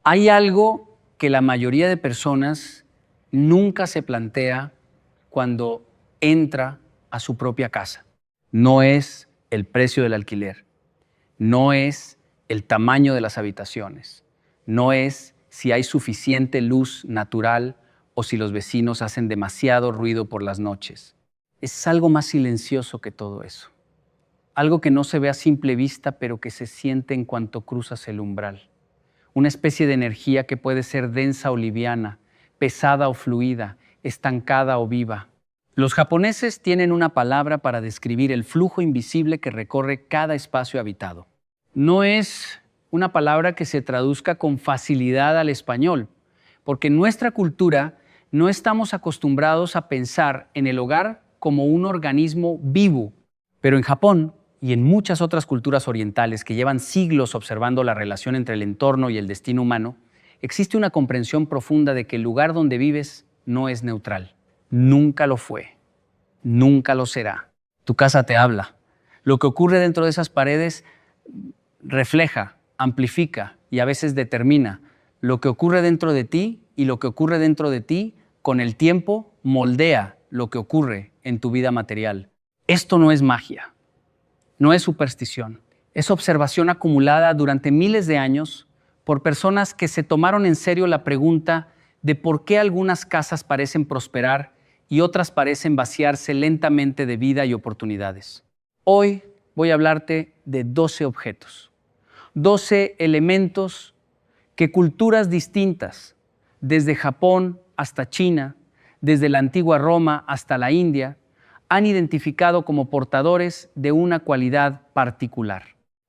Hay algo que la mayoría de personas nunca se plantea cuando entra a su propia casa. No es el precio del alquiler, no es el tamaño de las habitaciones, no es si hay suficiente luz natural o si los vecinos hacen demasiado ruido por las noches. Es algo más silencioso que todo eso. Algo que no se ve a simple vista, pero que se siente en cuanto cruzas el umbral. Una especie de energía que puede ser densa o liviana, pesada o fluida, estancada o viva. Los japoneses tienen una palabra para describir el flujo invisible que recorre cada espacio habitado. No es una palabra que se traduzca con facilidad al español, porque en nuestra cultura no estamos acostumbrados a pensar en el hogar como un organismo vivo. Pero en Japón y en muchas otras culturas orientales que llevan siglos observando la relación entre el entorno y el destino humano, existe una comprensión profunda de que el lugar donde vives no es neutral. Nunca lo fue. Nunca lo será. Tu casa te habla. Lo que ocurre dentro de esas paredes refleja, amplifica y a veces determina lo que ocurre dentro de ti, y lo que ocurre dentro de ti con el tiempo moldea lo que ocurre en tu vida material. Esto no es magia, no es superstición, es observación acumulada durante miles de años por personas que se tomaron en serio la pregunta de por qué algunas casas parecen prosperar y otras parecen vaciarse lentamente de vida y oportunidades. Hoy voy a hablarte de 12 objetos, 12 elementos que culturas distintas, desde Japón hasta China, desde la antigua Roma hasta la India, han identificado como portadores de una cualidad particular.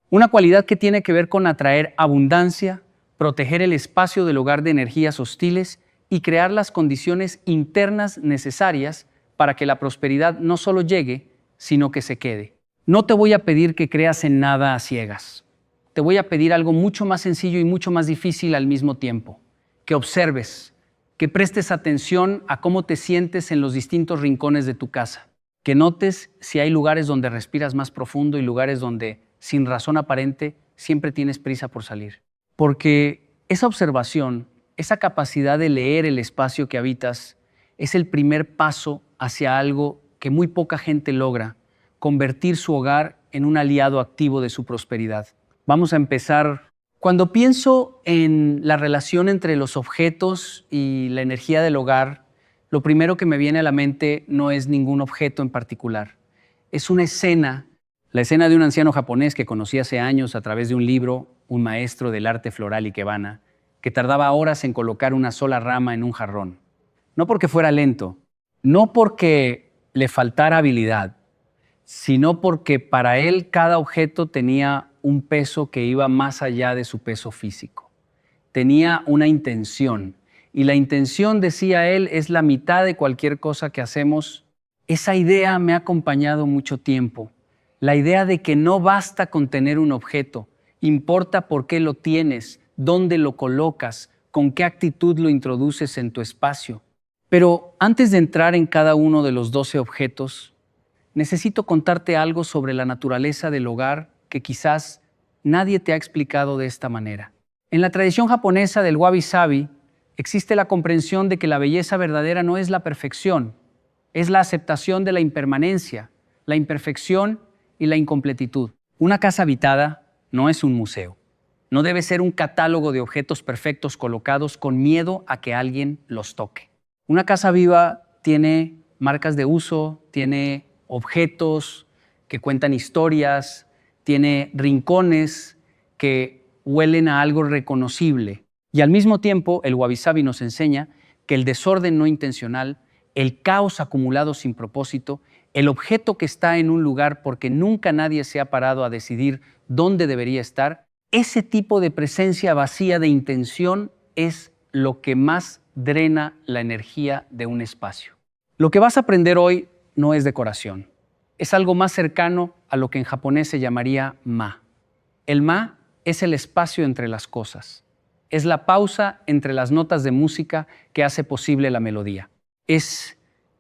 Una cualidad que tiene que ver con atraer abundancia, proteger el espacio del hogar de energías hostiles y crear las condiciones internas necesarias para que la prosperidad no solo llegue, sino que se quede. No te voy a pedir que creas en nada a ciegas. Te voy a pedir algo mucho más sencillo y mucho más difícil al mismo tiempo. Que observes, que prestes atención a cómo te sientes en los distintos rincones de tu casa. Que notes si hay lugares donde respiras más profundo y lugares donde, sin razón aparente, siempre tienes prisa por salir. Porque esa observación, esa capacidad de leer el espacio que habitas, es el primer paso hacia algo que muy poca gente logra: convertir su hogar en un aliado activo de su prosperidad. Vamos a empezar. Cuando pienso en la relación entre los objetos y la energía del hogar, lo primero que me viene a la mente no es ningún objeto en particular. Es una escena, la escena de un anciano japonés que conocí hace años a través de un libro, un maestro del arte floral ikebana, que tardaba horas en colocar una sola rama en un jarrón. No porque fuera lento, no porque le faltara habilidad, sino porque para él cada objeto tenía un peso que iba más allá de su peso físico. Tenía una intención, y la intención, decía él, es la mitad de cualquier cosa que hacemos. Esa idea me ha acompañado mucho tiempo. La idea de que no basta con tener un objeto, importa por qué lo tienes, dónde lo colocas, con qué actitud lo introduces en tu espacio. Pero antes de entrar en cada uno de los 12 objetos, necesito contarte algo sobre la naturaleza del hogar que quizás nadie te ha explicado de esta manera. En la tradición japonesa del wabi-sabi existe la comprensión de que la belleza verdadera no es la perfección, es la aceptación de la impermanencia, la imperfección y la incompletitud. Una casa habitada no es un museo. No debe ser un catálogo de objetos perfectos colocados con miedo a que alguien los toque. Una casa viva tiene marcas de uso, tiene objetos que cuentan historias, tiene rincones que huelen a algo reconocible. Y al mismo tiempo, el wabi-sabi nos enseña que el desorden no intencional, el caos acumulado sin propósito, el objeto que está en un lugar porque nunca nadie se ha parado a decidir dónde debería estar, ese tipo de presencia vacía de intención es lo que más drena la energía de un espacio. Lo que vas a aprender hoy no es decoración. Es algo más cercano a lo que en japonés se llamaría ma. El ma es el espacio entre las cosas. Es la pausa entre las notas de música que hace posible la melodía. Es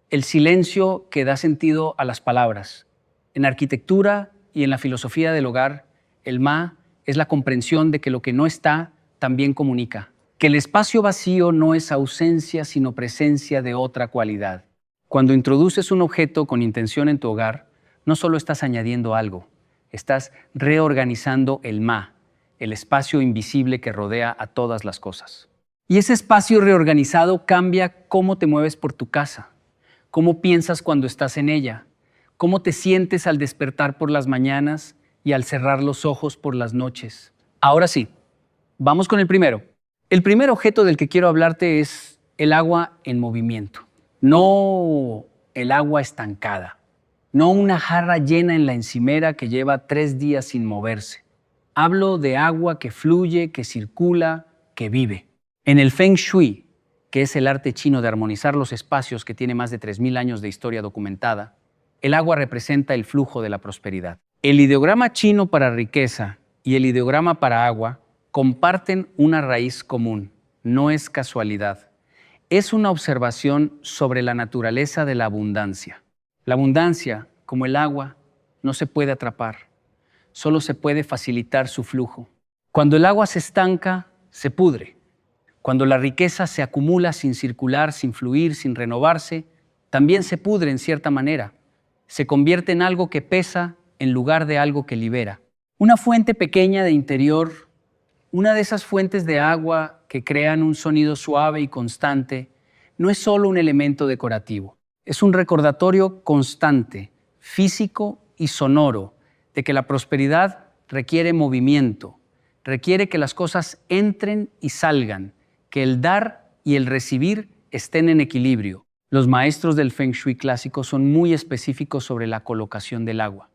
el silencio que da sentido a las palabras. En arquitectura y en la filosofía del hogar, el ma es la comprensión de que lo que no está también comunica. que el espacio vacío no es ausencia sino presencia de otra cualidad. Cuando introduces un objeto con intención en tu hogar, no solo estás añadiendo algo, estás reorganizando el el espacio invisible que rodea a todas las cosas. Y ese espacio reorganizado cambia cómo te mueves por tu casa, cómo piensas cuando estás en ella, cómo te sientes al despertar por las mañanas y al cerrar los ojos por las noches. Ahora sí, vamos con el primero. El primer objeto del que quiero hablarte es el agua en movimiento. No el agua estancada, no una jarra llena en la encimera que lleva 3 días sin moverse. Hablo de agua que fluye, que circula, que vive. En el Feng Shui, que es el arte chino de armonizar los espacios que tiene más de 3.000 años de historia documentada, el agua representa el flujo de la prosperidad. El ideograma chino para riqueza y el ideograma para agua comparten una raíz común, no es casualidad. Es una observación sobre la naturaleza de la abundancia. La abundancia, como el agua, no se puede atrapar, solo se puede facilitar su flujo. Cuando el agua se estanca, se pudre. Cuando la riqueza se acumula sin circular, sin fluir, sin renovarse, también se pudre en cierta manera. Se convierte en algo que pesa en lugar de algo que libera. Una fuente pequeña de interior, una de esas fuentes de agua que crean un sonido suave y constante, no es solo un elemento decorativo. Es un recordatorio constante, físico y sonoro, de que la prosperidad requiere movimiento, requiere que las cosas entren y salgan, que el dar y el recibir estén en equilibrio. Los maestros del Feng Shui clásico son muy específicos sobre la colocación del agua.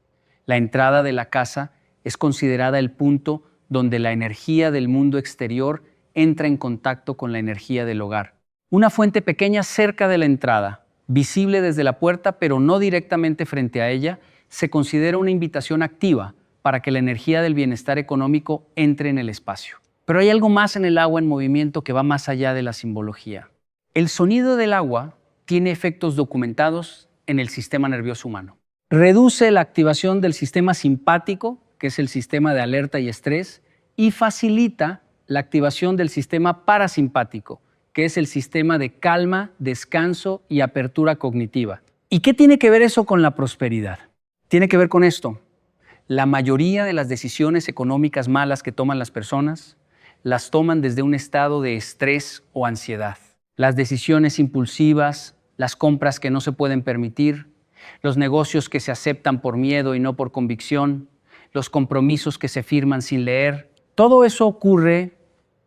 La entrada de la casa es considerada el punto donde la energía del mundo exterior entra en contacto con la energía del hogar. Una fuente pequeña cerca de la entrada, visible desde la puerta pero no directamente frente a ella, se considera una invitación activa para que la energía del bienestar económico entre en el espacio. Pero hay algo más en el agua en movimiento que va más allá de la simbología. El sonido del agua tiene efectos documentados en el sistema nervioso humano. Reduce la activación del sistema simpático, que es el sistema de alerta y estrés, y facilita la activación del sistema parasimpático, que es el sistema de calma, descanso y apertura cognitiva. ¿Y qué tiene que ver eso con la prosperidad? Tiene que ver con esto. La mayoría de las decisiones económicas malas que toman las personas las toman desde un estado de estrés o ansiedad. Las decisiones impulsivas, las compras que no se pueden permitir, los negocios que se aceptan por miedo y no por convicción, los compromisos que se firman sin leer. Todo eso ocurre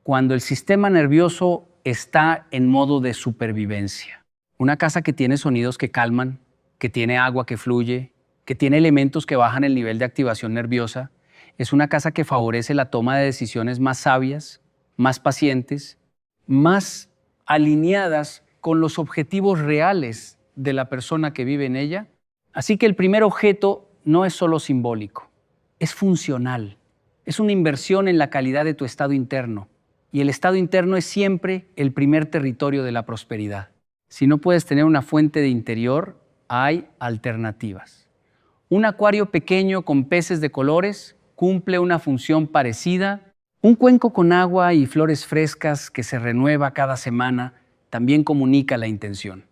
cuando el sistema nervioso está en modo de supervivencia. Una casa que tiene sonidos que calman, que tiene agua que fluye, que tiene elementos que bajan el nivel de activación nerviosa, es una casa que favorece la toma de decisiones más sabias, más pacientes, más alineadas con los objetivos reales de la persona que vive en ella. Así que el primer objeto no es solo simbólico, es funcional. Es una inversión en la calidad de tu estado interno. Y el estado interno es siempre el primer territorio de la prosperidad. Si no puedes tener una fuente de interior, hay alternativas. Un acuario pequeño con peces de colores cumple una función parecida. Un cuenco con agua y flores frescas que se renueva cada semana también comunica la intención.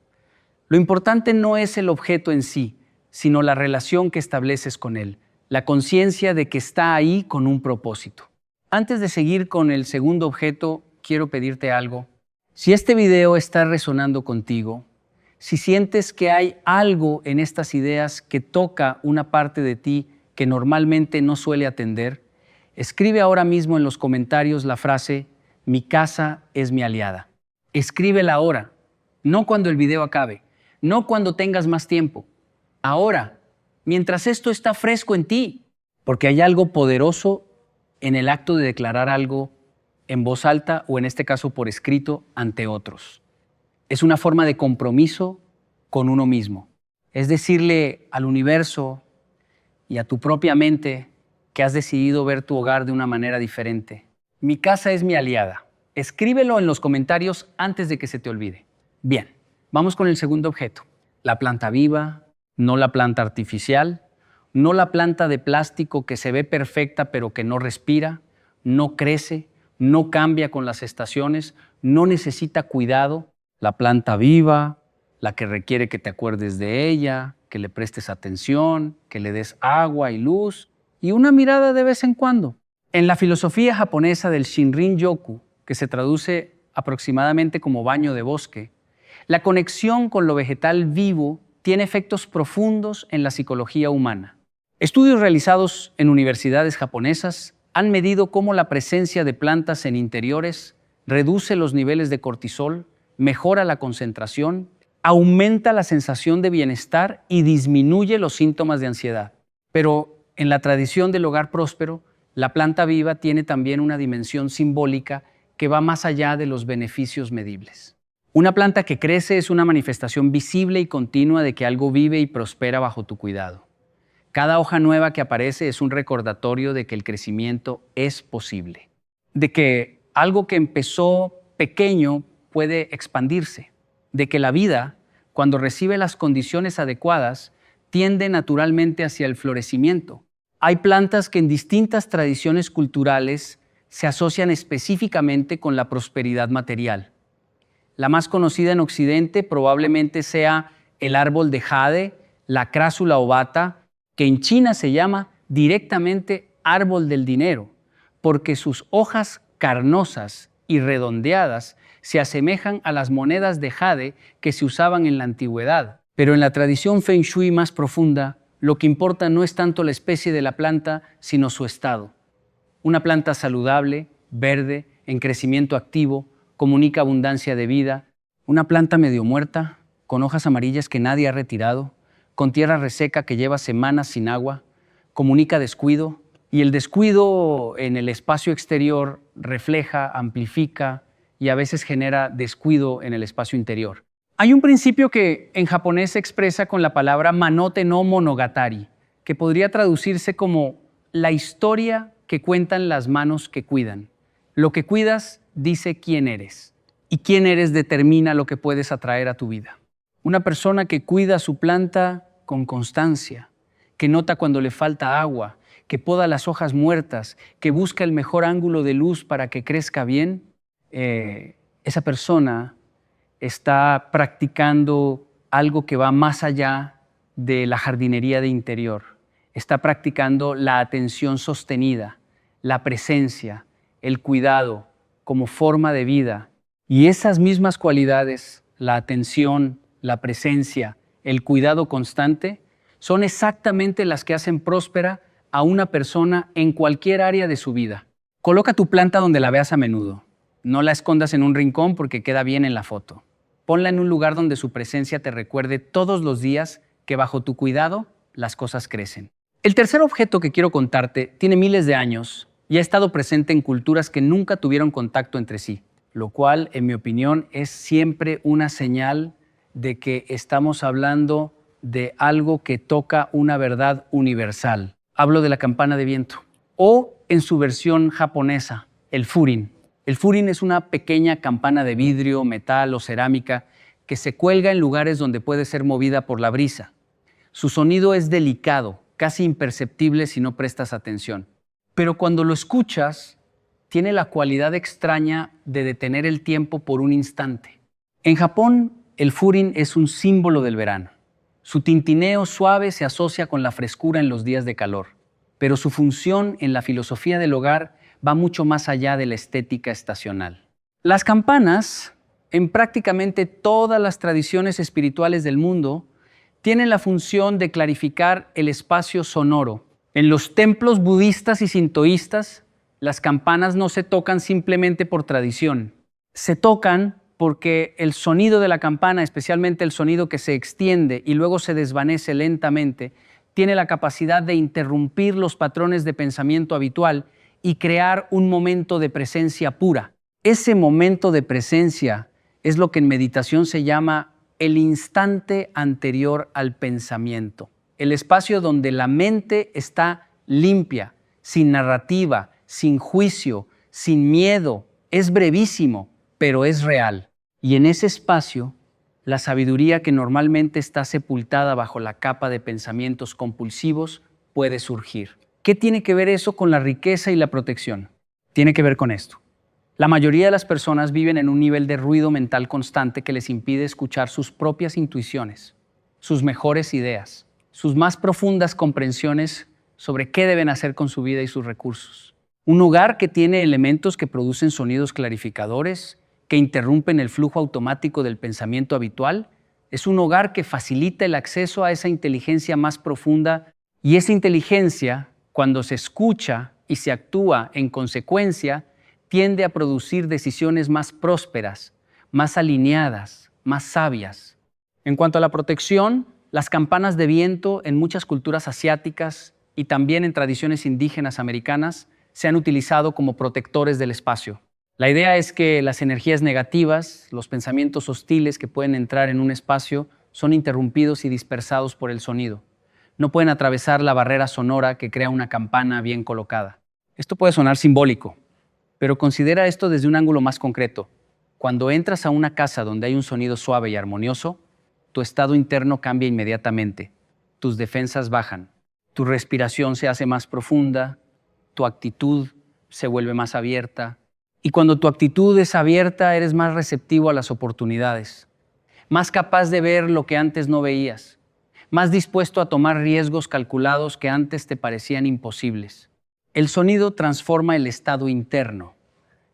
Lo importante no es el objeto en sí, sino la relación que estableces con él, la conciencia de que está ahí con un propósito. Antes de seguir con el segundo objeto, quiero pedirte algo. Si este video está resonando contigo, si sientes que hay algo en estas ideas que toca una parte de ti que normalmente no suele atender, escribe ahora mismo en los comentarios la frase «Mi casa es mi aliada». Escríbela ahora, no cuando el video acabe, no cuando tengas más tiempo. Ahora, mientras esto está fresco en ti, porque hay algo poderoso en el acto de declarar algo en voz alta o en este caso por escrito ante otros. Es una forma de compromiso con uno mismo. Es decirle al universo y a tu propia mente que has decidido ver tu hogar de una manera diferente. Mi casa es mi aliada. Escríbelo en los comentarios antes de que se te olvide. Bien, vamos con el segundo objeto. La planta viva, no la planta artificial, no la planta de plástico que se ve perfecta pero que no respira, no crece, no cambia con las estaciones, no necesita cuidado. La planta viva, la que requiere que te acuerdes de ella, que le prestes atención, que le des agua y luz y una mirada de vez en cuando. En la filosofía japonesa del Shinrin-yoku, que se traduce aproximadamente como baño de bosque, la conexión con lo vegetal vivo tiene efectos profundos en la psicología humana. Estudios realizados en universidades japonesas han medido cómo la presencia de plantas en interiores reduce los niveles de cortisol, mejora la concentración, aumenta la sensación de bienestar y disminuye los síntomas de ansiedad. Pero en la tradición del hogar próspero, la planta viva tiene también una dimensión simbólica que va más allá de los beneficios medibles. Una planta que crece es una manifestación visible y continua de que algo vive y prospera bajo tu cuidado. Cada hoja nueva que aparece es un recordatorio de que el crecimiento es posible, de que algo que empezó pequeño puede expandirse, de que la vida, cuando recibe las condiciones adecuadas, tiende naturalmente hacia el florecimiento. Hay plantas que en distintas tradiciones culturales se asocian específicamente con la prosperidad material. La más conocida en Occidente probablemente sea el árbol de jade, la crásula ovata, que en China se llama directamente árbol del dinero, porque sus hojas carnosas y redondeadas se asemejan a las monedas de jade que se usaban en la antigüedad. Pero en la tradición Feng Shui más profunda, lo que importa no es tanto la especie de la planta, sino su estado. Una planta saludable, verde, en crecimiento activo, comunica abundancia de vida. Una planta medio muerta, con hojas amarillas que nadie ha retirado, con tierra reseca que lleva semanas sin agua, comunica descuido, y el descuido en el espacio exterior refleja, amplifica y a veces genera descuido en el espacio interior. Hay un principio que en japonés se expresa con la palabra manote no monogatari, que podría traducirse como la historia que cuentan las manos que cuidan. Lo que cuidas dice quién eres, y quién eres determina lo que puedes atraer a tu vida. Una persona que cuida su planta con constancia, que nota cuando le falta agua, que poda las hojas muertas, que busca el mejor ángulo de luz para que crezca bien, esa persona está practicando algo que va más allá de la jardinería de interior. Está practicando la atención sostenida, la presencia, el cuidado como forma de vida. Y esas mismas cualidades, la atención, la presencia, el cuidado constante, son exactamente las que hacen próspera a una persona en cualquier área de su vida. Coloca tu planta donde la veas a menudo. No la escondas en un rincón porque queda bien en la foto. Ponla en un lugar donde su presencia te recuerde todos los días que bajo tu cuidado las cosas crecen. El tercer objeto que quiero contarte tiene miles de años y ha estado presente en culturas que nunca tuvieron contacto entre sí, lo cual, en mi opinión, es siempre una señal de que estamos hablando de algo que toca una verdad universal. Hablo de la campana de viento, o en su versión japonesa, el furin. El furin es una pequeña campana de vidrio, metal o cerámica que se cuelga en lugares donde puede ser movida por la brisa. Su sonido es delicado, casi imperceptible si no prestas atención. Pero cuando lo escuchas, tiene la cualidad extraña de detener el tiempo por un instante. En Japón, el furin es un símbolo del verano. Su tintineo suave se asocia con la frescura en los días de calor, pero su función en la filosofía del hogar va mucho más allá de la estética estacional. Las campanas, en prácticamente todas las tradiciones espirituales del mundo, tienen la función de clarificar el espacio sonoro. En los templos budistas y sintoístas, las campanas no se tocan simplemente por tradición. Se tocan porque el sonido de la campana, especialmente el sonido que se extiende y luego se desvanece lentamente, tiene la capacidad de interrumpir los patrones de pensamiento habitual y crear un momento de presencia pura. Ese momento de presencia es lo que en meditación se llama el instante anterior al pensamiento, el espacio donde la mente está limpia, sin narrativa, sin juicio, sin miedo. Es brevísimo, pero es real. Y en ese espacio, la sabiduría que normalmente está sepultada bajo la capa de pensamientos compulsivos puede surgir. ¿Qué tiene que ver eso con la riqueza y la protección? Tiene que ver con esto. La mayoría de las personas viven en un nivel de ruido mental constante que les impide escuchar sus propias intuiciones, sus mejores ideas, sus más profundas comprensiones sobre qué deben hacer con su vida y sus recursos. Un hogar que tiene elementos que producen sonidos clarificadores, que interrumpen el flujo automático del pensamiento habitual, es un hogar que facilita el acceso a esa inteligencia más profunda, y esa inteligencia, cuando se escucha y se actúa en consecuencia, tiende a producir decisiones más prósperas, más alineadas, más sabias. En cuanto a la protección, las campanas de viento en muchas culturas asiáticas y también en tradiciones indígenas americanas se han utilizado como protectores del espacio. La idea es que las energías negativas, los pensamientos hostiles que pueden entrar en un espacio, son interrumpidos y dispersados por el sonido. No pueden atravesar la barrera sonora que crea una campana bien colocada. Esto puede sonar simbólico, pero considera esto desde un ángulo más concreto. Cuando entras a una casa donde hay un sonido suave y armonioso, tu estado interno cambia inmediatamente. Tus defensas bajan, tu respiración se hace más profunda, tu actitud se vuelve más abierta. Y cuando tu actitud es abierta, eres más receptivo a las oportunidades, más capaz de ver lo que antes no veías, más dispuesto a tomar riesgos calculados que antes te parecían imposibles. El sonido transforma el estado interno.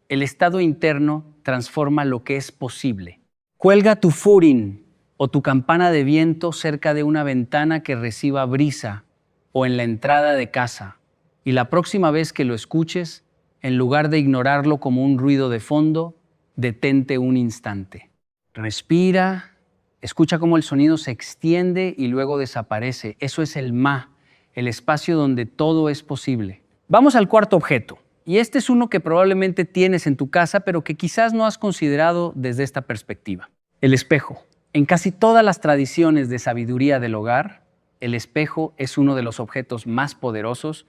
El estado interno transforma lo que es posible. Cuelga tu furin o tu campana de viento cerca de una ventana que reciba brisa o en la entrada de casa. Y la próxima vez que lo escuches, en lugar de ignorarlo como un ruido de fondo, detente un instante. Respira, escucha cómo el sonido se extiende y luego desaparece. Eso es el Ma, el espacio donde todo es posible. Vamos al cuarto objeto. Y este es uno que probablemente tienes en tu casa, pero que quizás no has considerado desde esta perspectiva. El espejo. En casi todas las tradiciones de sabiduría del hogar, el espejo es uno de los objetos más poderosos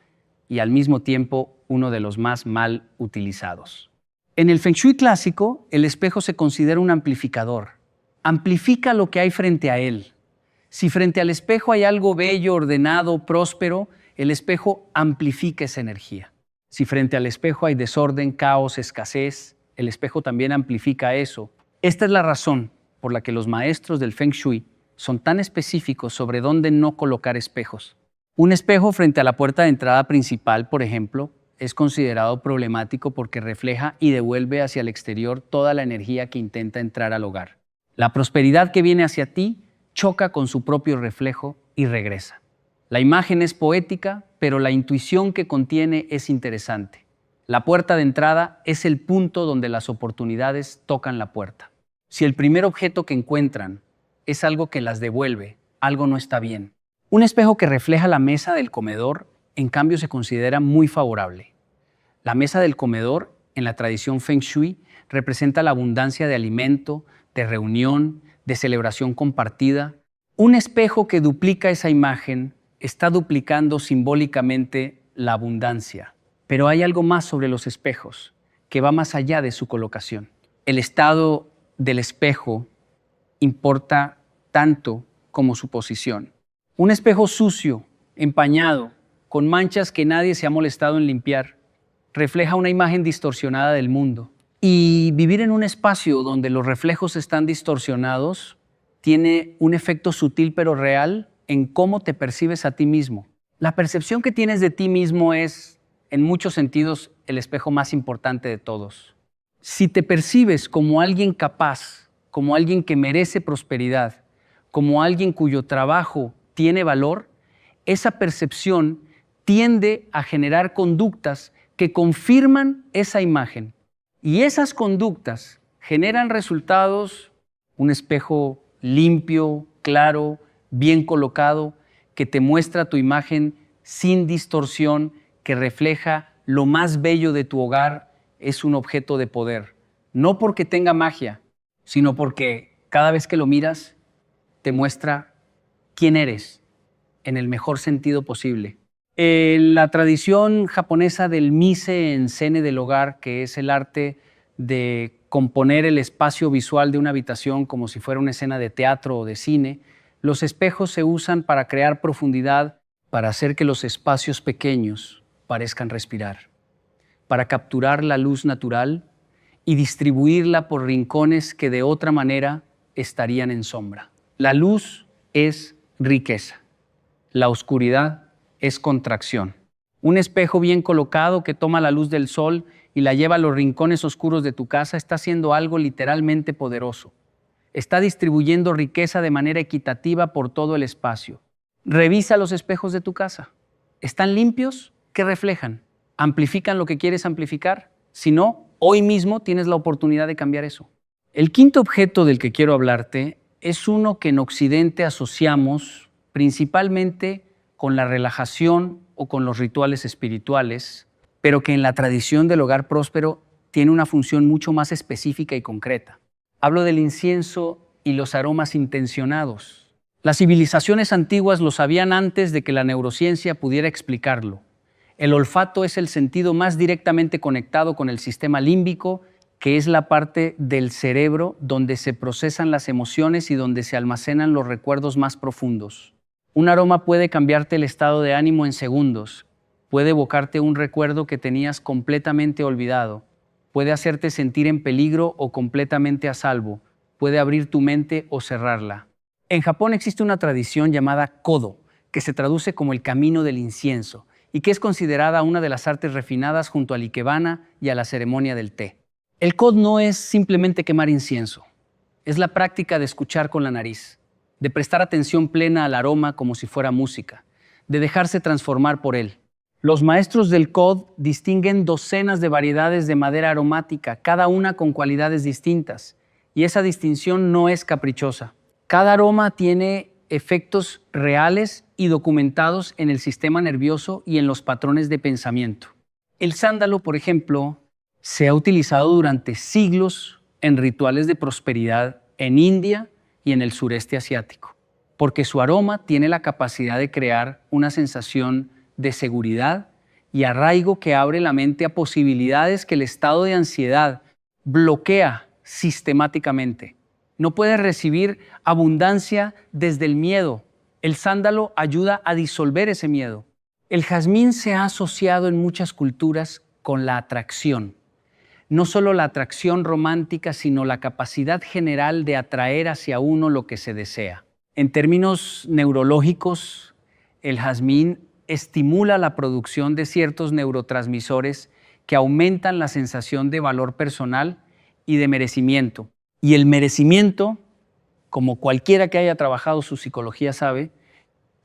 y al mismo tiempo uno de los más mal utilizados. En el Feng Shui clásico, el espejo se considera un amplificador. Amplifica lo que hay frente a él. Si frente al espejo hay algo bello, ordenado, próspero, el espejo amplifica esa energía. Si frente al espejo hay desorden, caos, escasez, el espejo también amplifica eso. Esta es la razón por la que los maestros del Feng Shui son tan específicos sobre dónde no colocar espejos. Un espejo frente a la puerta de entrada principal, por ejemplo, es considerado problemático porque refleja y devuelve hacia el exterior toda la energía que intenta entrar al hogar. La prosperidad que viene hacia ti choca con su propio reflejo y regresa. La imagen es poética, pero la intuición que contiene es interesante. La puerta de entrada es el punto donde las oportunidades tocan la puerta. Si el primer objeto que encuentran es algo que las devuelve, algo no está bien. Un espejo que refleja la mesa del comedor, en cambio, se considera muy favorable. La mesa del comedor, en la tradición Feng Shui, representa la abundancia de alimento, de reunión, de celebración compartida. Un espejo que duplica esa imagen está duplicando simbólicamente la abundancia. Pero hay algo más sobre los espejos, que va más allá de su colocación. El estado del espejo importa tanto como su posición. Un espejo sucio, empañado, con manchas que nadie se ha molestado en limpiar, refleja una imagen distorsionada del mundo. Y vivir en un espacio donde los reflejos están distorsionados tiene un efecto sutil pero real en cómo te percibes a ti mismo. La percepción que tienes de ti mismo es, en muchos sentidos, el espejo más importante de todos. Si te percibes como alguien capaz, como alguien que merece prosperidad, como alguien cuyo trabajo tiene valor, esa percepción tiende a generar conductas que confirman esa imagen. Y esas conductas generan resultados, un espejo limpio, claro, bien colocado, que te muestra tu imagen sin distorsión, que refleja lo más bello de tu hogar, es un objeto de poder. No porque tenga magia, sino porque cada vez que lo miras, te muestra quién eres en el mejor sentido posible. La tradición japonesa del mise-en-scène del hogar, que es el arte de componer el espacio visual de una habitación como si fuera una escena de teatro o de cine, los espejos se usan para crear profundidad, para hacer que los espacios pequeños parezcan respirar, para capturar la luz natural y distribuirla por rincones que de otra manera estarían en sombra. La luz es riqueza. La oscuridad es contracción. Un espejo bien colocado que toma la luz del sol y la lleva a los rincones oscuros de tu casa está haciendo algo literalmente poderoso. Está distribuyendo riqueza de manera equitativa por todo el espacio. Revisa los espejos de tu casa. ¿Están limpios? ¿Qué reflejan? ¿Amplifican lo que quieres amplificar? Si no, hoy mismo tienes la oportunidad de cambiar eso. El quinto objeto del que quiero hablarte es uno que en Occidente asociamos principalmente con la relajación o con los rituales espirituales, pero que en la tradición del hogar próspero tiene una función mucho más específica y concreta. Hablo del incienso y los aromas intencionados. Las civilizaciones antiguas lo sabían antes de que la neurociencia pudiera explicarlo. El olfato es el sentido más directamente conectado con el sistema límbico, que es la parte del cerebro donde se procesan las emociones y donde se almacenan los recuerdos más profundos. Un aroma puede cambiarte el estado de ánimo en segundos, puede evocarte un recuerdo que tenías completamente olvidado, puede hacerte sentir en peligro o completamente a salvo, puede abrir tu mente o cerrarla. En Japón existe una tradición llamada Kodo, que se traduce como el camino del incienso, y que es considerada una de las artes refinadas junto al ikebana y a la ceremonia del té. El Kodo no es simplemente quemar incienso, es la práctica de escuchar con la nariz, de prestar atención plena al aroma como si fuera música, de dejarse transformar por él. Los maestros del Kodo distinguen docenas de variedades de madera aromática, cada una con cualidades distintas, y esa distinción no es caprichosa. Cada aroma tiene efectos reales y documentados en el sistema nervioso y en los patrones de pensamiento. El sándalo, por ejemplo, se ha utilizado durante siglos en rituales de prosperidad en India y en el sureste asiático, porque su aroma tiene la capacidad de crear una sensación de seguridad y arraigo que abre la mente a posibilidades que el estado de ansiedad bloquea sistemáticamente. No puedes recibir abundancia desde el miedo. El sándalo ayuda a disolver ese miedo. El jazmín se ha asociado en muchas culturas con la atracción. No solo la atracción romántica, sino la capacidad general de atraer hacia uno lo que se desea. En términos neurológicos, el jazmín estimula la producción de ciertos neurotransmisores que aumentan la sensación de valor personal y de merecimiento. Y el merecimiento, como cualquiera que haya trabajado su psicología sabe,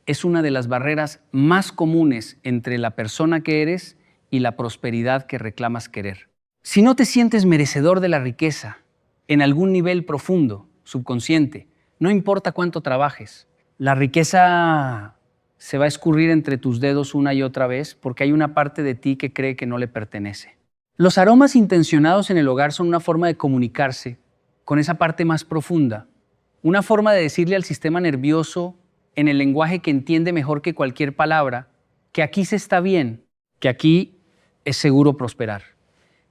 es una de las barreras más comunes entre la persona que eres y la prosperidad que reclamas querer. Si no te sientes merecedor de la riqueza en algún nivel profundo, subconsciente, no importa cuánto trabajes, la riqueza se va a escurrir entre tus dedos una y otra vez porque hay una parte de ti que cree que no le pertenece. Los aromas intencionados en el hogar son una forma de comunicarse con esa parte más profunda, una forma de decirle al sistema nervioso en el lenguaje que entiende mejor que cualquier palabra, que aquí se está bien, que aquí es seguro prosperar,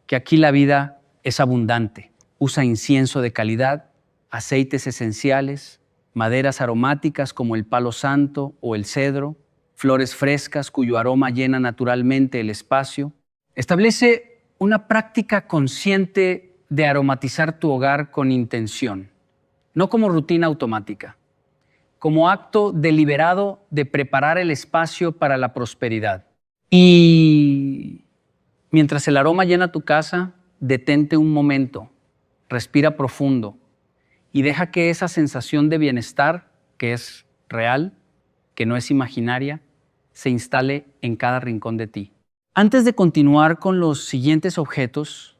que aquí la vida es abundante. Usa incienso de calidad, aceites esenciales, maderas aromáticas como el palo santo o el cedro, flores frescas cuyo aroma llena naturalmente el espacio. Establece una práctica consciente de aromatizar tu hogar con intención, no como rutina automática, como acto deliberado de preparar el espacio para la prosperidad. Y mientras el aroma llena tu casa, detente un momento, respira profundo y deja que esa sensación de bienestar, que es real, que no es imaginaria, se instale en cada rincón de ti. Antes de continuar con los siguientes objetos,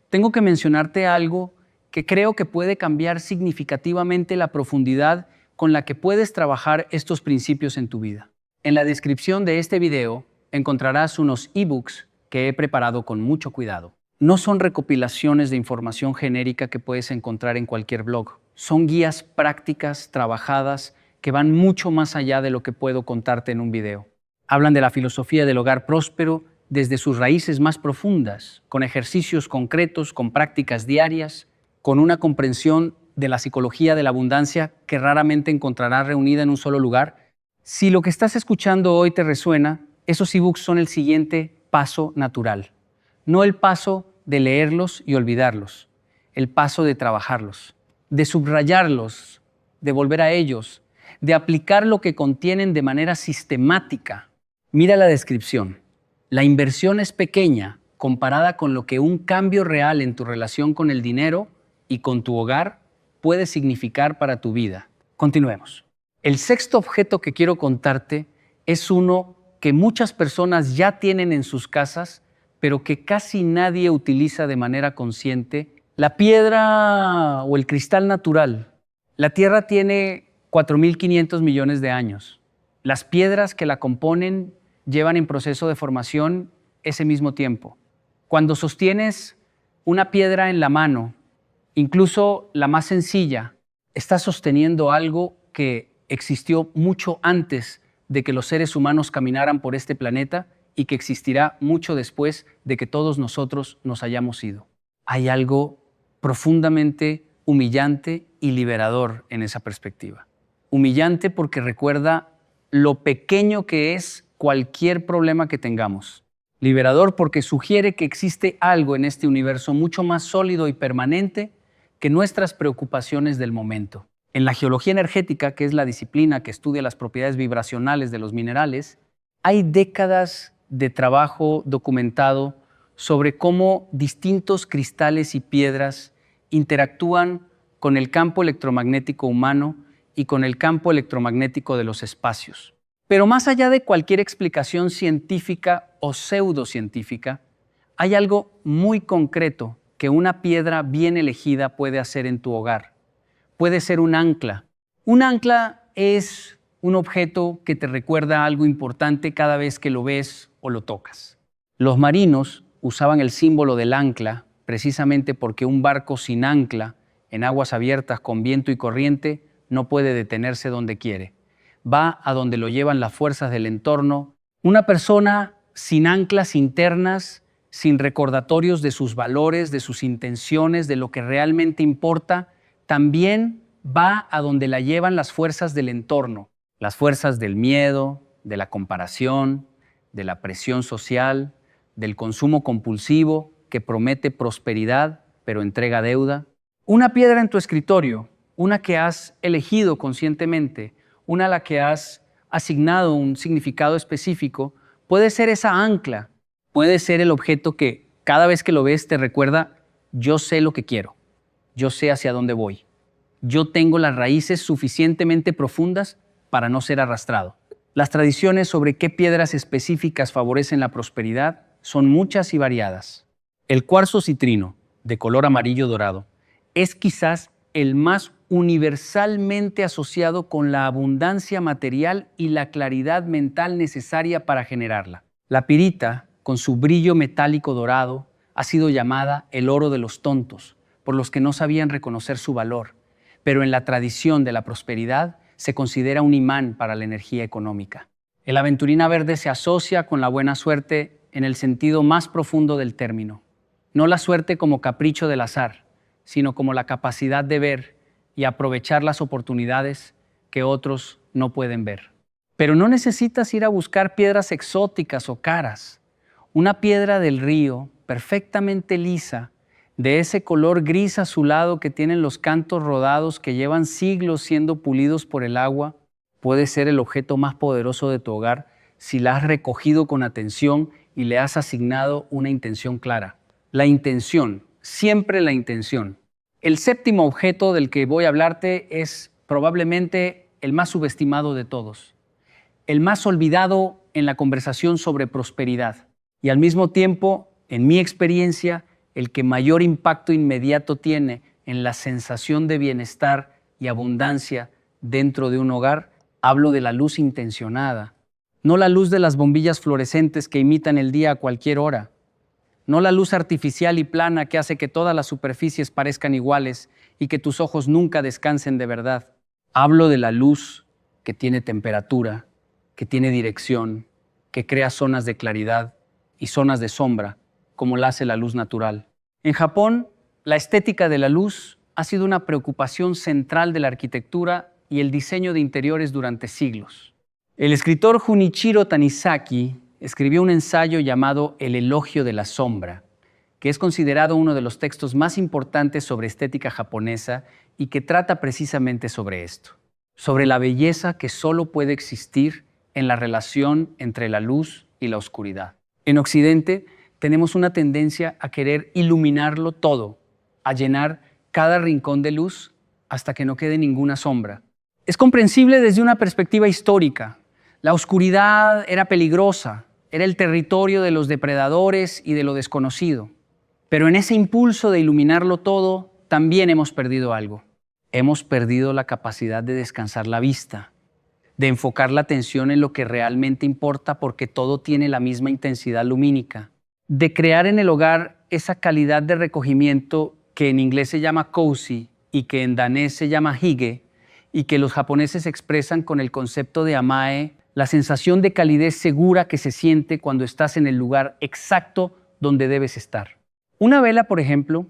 tengo que mencionarte algo que creo que puede cambiar significativamente la profundidad con la que puedes trabajar estos principios en tu vida. En la descripción de este video encontrarás unos ebooks que he preparado con mucho cuidado. No son recopilaciones de información genérica que puedes encontrar en cualquier blog. Son guías prácticas, trabajadas, que van mucho más allá de lo que puedo contarte en un video. Hablan de la filosofía del hogar próspero desde sus raíces más profundas, con ejercicios concretos, con prácticas diarias, con una comprensión de la psicología de la abundancia que raramente encontrarás reunida en un solo lugar. Si lo que estás escuchando hoy te resuena, esos ebooks son el siguiente paso natural. No el paso de leerlos y olvidarlos, el paso de trabajarlos, de subrayarlos, de volver a ellos, de aplicar lo que contienen de manera sistemática. Mira la descripción. La inversión es pequeña comparada con lo que un cambio real en tu relación con el dinero y con tu hogar puede significar para tu vida. Continuemos. El sexto objeto que quiero contarte es uno que muchas personas ya tienen en sus casas, pero que casi nadie utiliza de manera consciente: la piedra o el cristal natural. La Tierra tiene 4.500 millones de años. Las piedras que la componen llevan en proceso de formación ese mismo tiempo. Cuando sostienes una piedra en la mano, incluso la más sencilla, estás sosteniendo algo que existió mucho antes de que los seres humanos caminaran por este planeta y que existirá mucho después de que todos nosotros nos hayamos ido. Hay algo profundamente humillante y liberador en esa perspectiva. Humillante porque recuerda lo pequeño que es cualquier problema que tengamos. Liberador porque sugiere que existe algo en este universo mucho más sólido y permanente que nuestras preocupaciones del momento. En la geología energética, que es la disciplina que estudia las propiedades vibracionales de los minerales, hay décadas de trabajo documentado sobre cómo distintos cristales y piedras interactúan con el campo electromagnético humano y con el campo electromagnético de los espacios. Pero más allá de cualquier explicación científica o pseudocientífica, hay algo muy concreto que una piedra bien elegida puede hacer en tu hogar. Puede ser un ancla. Un ancla es un objeto que te recuerda algo importante cada vez que lo ves o lo tocas. Los marinos usaban el símbolo del ancla precisamente porque un barco sin ancla, en aguas abiertas con viento y corriente, no puede detenerse donde quiere. Va a donde lo llevan las fuerzas del entorno. Una persona sin anclas internas, sin recordatorios de sus valores, de sus intenciones, de lo que realmente importa, también va a donde la llevan las fuerzas del entorno, las fuerzas del miedo, de la comparación, de la presión social, del consumo compulsivo que promete prosperidad pero entrega deuda. Una piedra en tu escritorio, una que has elegido conscientemente, una a la que has asignado un significado específico, puede ser esa ancla, puede ser el objeto que cada vez que lo ves te recuerda: yo sé lo que quiero, yo sé hacia dónde voy, yo tengo las raíces suficientemente profundas para no ser arrastrado. Las tradiciones sobre qué piedras específicas favorecen la prosperidad son muchas y variadas. El cuarzo citrino, de color amarillo dorado, es quizás el más universalmente asociado con la abundancia material y la claridad mental necesaria para generarla. La pirita, con su brillo metálico dorado, ha sido llamada el oro de los tontos, por los que no sabían reconocer su valor, pero en la tradición de la prosperidad se considera un imán para la energía económica. El aventurina verde se asocia con la buena suerte en el sentido más profundo del término. No la suerte como capricho del azar, sino como la capacidad de ver y aprovechar las oportunidades que otros no pueden ver. Pero no necesitas ir a buscar piedras exóticas o caras. Una piedra del río, perfectamente lisa, de ese color gris azulado que tienen los cantos rodados que llevan siglos siendo pulidos por el agua, puede ser el objeto más poderoso de tu hogar si la has recogido con atención y le has asignado una intención clara. La intención, siempre la intención. El séptimo objeto del que voy a hablarte es probablemente el más subestimado de todos, el más olvidado en la conversación sobre prosperidad y al mismo tiempo, en mi experiencia, el que mayor impacto inmediato tiene en la sensación de bienestar y abundancia dentro de un hogar. Hablo de la luz intencionada, no la luz de las bombillas fluorescentes que imitan el día a cualquier hora, no la luz artificial y plana que hace que todas las superficies parezcan iguales y que tus ojos nunca descansen de verdad. Hablo de la luz que tiene temperatura, que tiene dirección, que crea zonas de claridad y zonas de sombra, como la hace la luz natural. En Japón, la estética de la luz ha sido una preocupación central de la arquitectura y el diseño de interiores durante siglos. El escritor Junichiro Tanizaki escribió un ensayo llamado El elogio de la sombra, que es considerado uno de los textos más importantes sobre estética japonesa y que trata precisamente sobre esto, sobre la belleza que solo puede existir en la relación entre la luz y la oscuridad. En Occidente tenemos una tendencia a querer iluminarlo todo, a llenar cada rincón de luz hasta que no quede ninguna sombra. Es comprensible desde una perspectiva histórica. La oscuridad era peligrosa, era el territorio de los depredadores y de lo desconocido. Pero en ese impulso de iluminarlo todo, también hemos perdido algo. Hemos perdido la capacidad de descansar la vista, de enfocar la atención en lo que realmente importa porque todo tiene la misma intensidad lumínica, de crear en el hogar esa calidad de recogimiento que en inglés se llama cozy y que en danés se llama hige y que los japoneses expresan con el concepto de amae, la sensación de calidez segura que se siente cuando estás en el lugar exacto donde debes estar. Una vela, por ejemplo,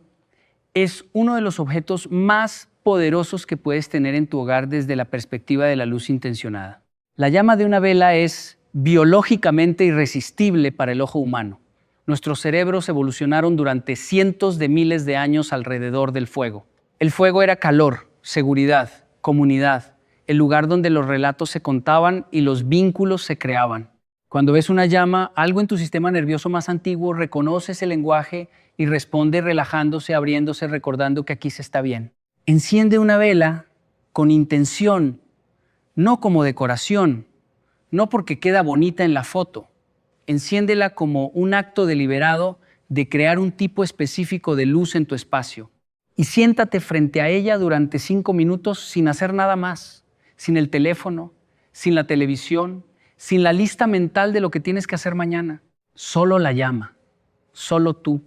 es uno de los objetos más poderosos que puedes tener en tu hogar desde la perspectiva de la luz intencionada. La llama de una vela es biológicamente irresistible para el ojo humano. Nuestros cerebros evolucionaron durante cientos de miles de años alrededor del fuego. El fuego era calor, seguridad, comunidad, el lugar donde los relatos se contaban y los vínculos se creaban. Cuando ves una llama, algo en tu sistema nervioso más antiguo reconoce ese lenguaje y responde relajándose, abriéndose, recordando que aquí se está bien. Enciende una vela con intención, no como decoración, no porque queda bonita en la foto. Enciéndela como un acto deliberado de crear un tipo específico de luz en tu espacio. Y siéntate frente a ella durante 5 minutos sin hacer nada más, sin el teléfono, sin la televisión, sin la lista mental de lo que tienes que hacer mañana. Solo la llama, solo tú,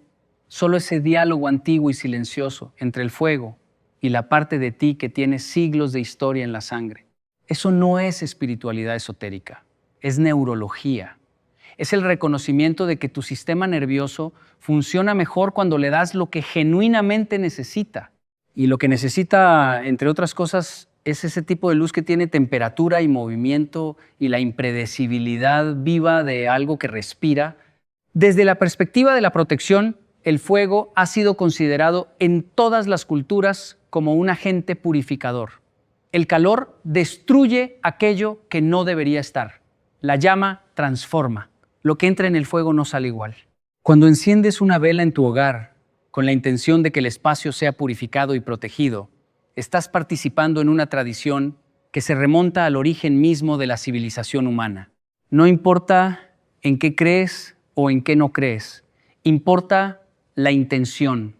solo ese diálogo antiguo y silencioso entre el fuego y la parte de ti que tiene siglos de historia en la sangre. Eso no es espiritualidad esotérica, es neurología. Es el reconocimiento de que tu sistema nervioso funciona mejor cuando le das lo que genuinamente necesita. Y lo que necesita, entre otras cosas, es ese tipo de luz que tiene temperatura y movimiento y la impredecibilidad viva de algo que respira. Desde la perspectiva de la protección, el fuego ha sido considerado en todas las culturas como un agente purificador. El calor destruye aquello que no debería estar. La llama transforma. Lo que entra en el fuego no sale igual. Cuando enciendes una vela en tu hogar con la intención de que el espacio sea purificado y protegido, estás participando en una tradición que se remonta al origen mismo de la civilización humana. No importa en qué crees o en qué no crees, importa la intención,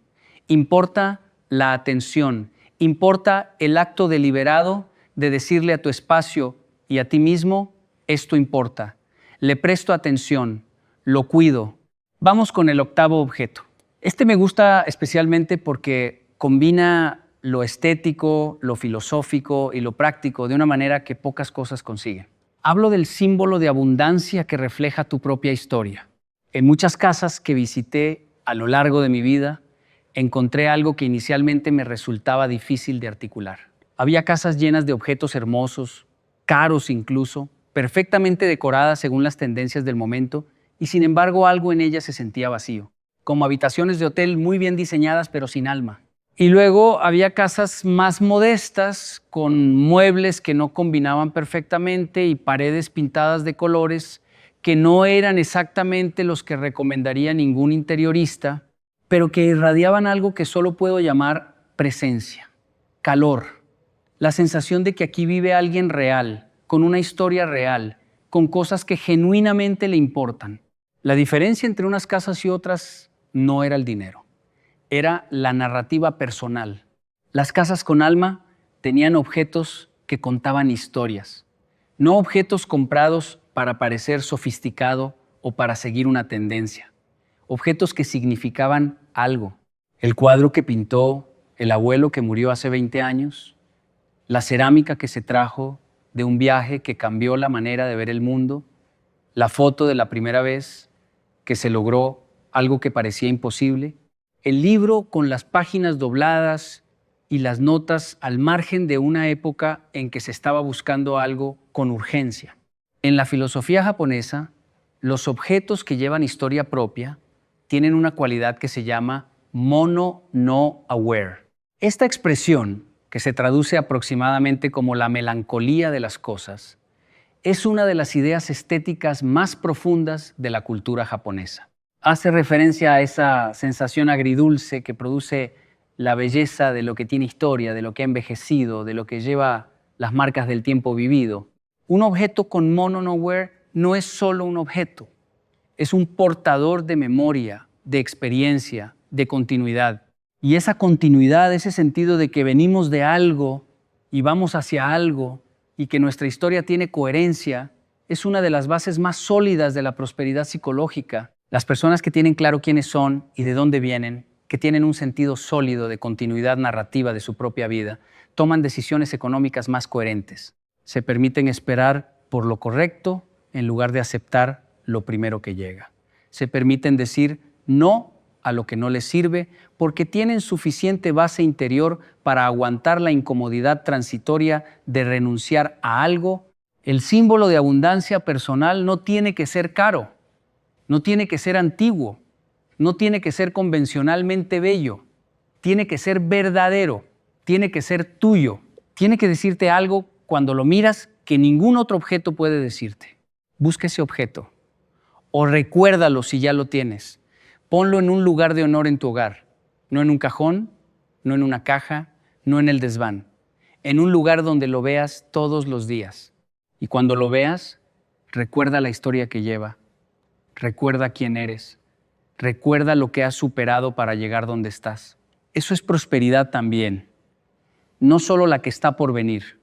importa la atención, importa el acto deliberado de decirle a tu espacio y a ti mismo, esto importa. Le presto atención, lo cuido. Vamos con el octavo objeto. Este me gusta especialmente porque combina lo estético, lo filosófico y lo práctico de una manera que pocas cosas consiguen. Hablo del símbolo de abundancia que refleja tu propia historia. En muchas casas que visité a lo largo de mi vida, encontré algo que inicialmente me resultaba difícil de articular. Había casas llenas de objetos hermosos, caros incluso, perfectamente decoradas según las tendencias del momento, y sin embargo algo en ellas se sentía vacío, como habitaciones de hotel muy bien diseñadas pero sin alma. Y luego había casas más modestas, con muebles que no combinaban perfectamente y paredes pintadas de colores que no eran exactamente los que recomendaría ningún interiorista, pero que irradiaban algo que solo puedo llamar presencia, calor, la sensación de que aquí vive alguien real, con una historia real, con cosas que genuinamente le importan. La diferencia entre unas casas y otras no era el dinero, era la narrativa personal. Las casas con alma tenían objetos que contaban historias, no objetos comprados para parecer sofisticado o para seguir una tendencia, objetos que significaban algo. El cuadro que pintó el abuelo que murió hace 20 años, la cerámica que se trajo de un viaje que cambió la manera de ver el mundo, la foto de la primera vez que se logró algo que parecía imposible, el libro con las páginas dobladas y las notas al margen de una época en que se estaba buscando algo con urgencia. En la filosofía japonesa, los objetos que llevan historia propia tienen una cualidad que se llama mono no aware. Esta expresión, que se traduce aproximadamente como la melancolía de las cosas, es una de las ideas estéticas más profundas de la cultura japonesa. Hace referencia a esa sensación agridulce que produce la belleza de lo que tiene historia, de lo que ha envejecido, de lo que lleva las marcas del tiempo vivido. Un objeto con mono no aware no es solo un objeto, es un portador de memoria, de experiencia, de continuidad. Y esa continuidad, ese sentido de que venimos de algo y vamos hacia algo y que nuestra historia tiene coherencia, es una de las bases más sólidas de la prosperidad psicológica. Las personas que tienen claro quiénes son y de dónde vienen, que tienen un sentido sólido de continuidad narrativa de su propia vida, toman decisiones económicas más coherentes. Se permiten esperar por lo correcto en lugar de aceptar lo primero que llega. Se permiten decir no a lo que no les sirve porque tienen suficiente base interior para aguantar la incomodidad transitoria de renunciar a algo. El símbolo de abundancia personal no tiene que ser caro, no tiene que ser antiguo, no tiene que ser convencionalmente bello, tiene que ser verdadero, tiene que ser tuyo, tiene que decirte algo cuando lo miras que ningún otro objeto puede decirte. Busca ese objeto o recuérdalo si ya lo tienes. Ponlo en un lugar de honor en tu hogar, no en un cajón, no en una caja, no en el desván, en un lugar donde lo veas todos los días. Y cuando lo veas, recuerda la historia que lleva, recuerda quién eres, recuerda lo que has superado para llegar donde estás. Eso es prosperidad también, no solo la que está por venir,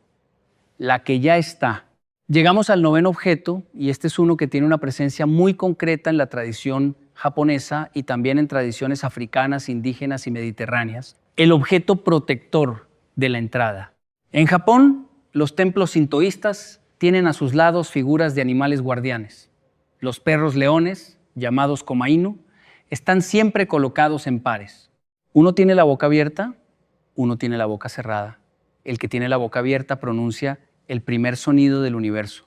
la que ya está. Llegamos al noveno objeto y este es uno que tiene una presencia muy concreta en la tradición japonesa y también en tradiciones africanas, indígenas y mediterráneas, el objeto protector de la entrada. En Japón, los templos sintoístas tienen a sus lados figuras de animales guardianes. Los perros leones, llamados komainu, están siempre colocados en pares. Uno tiene la boca abierta, uno tiene la boca cerrada. El que tiene la boca abierta pronuncia el primer sonido del universo.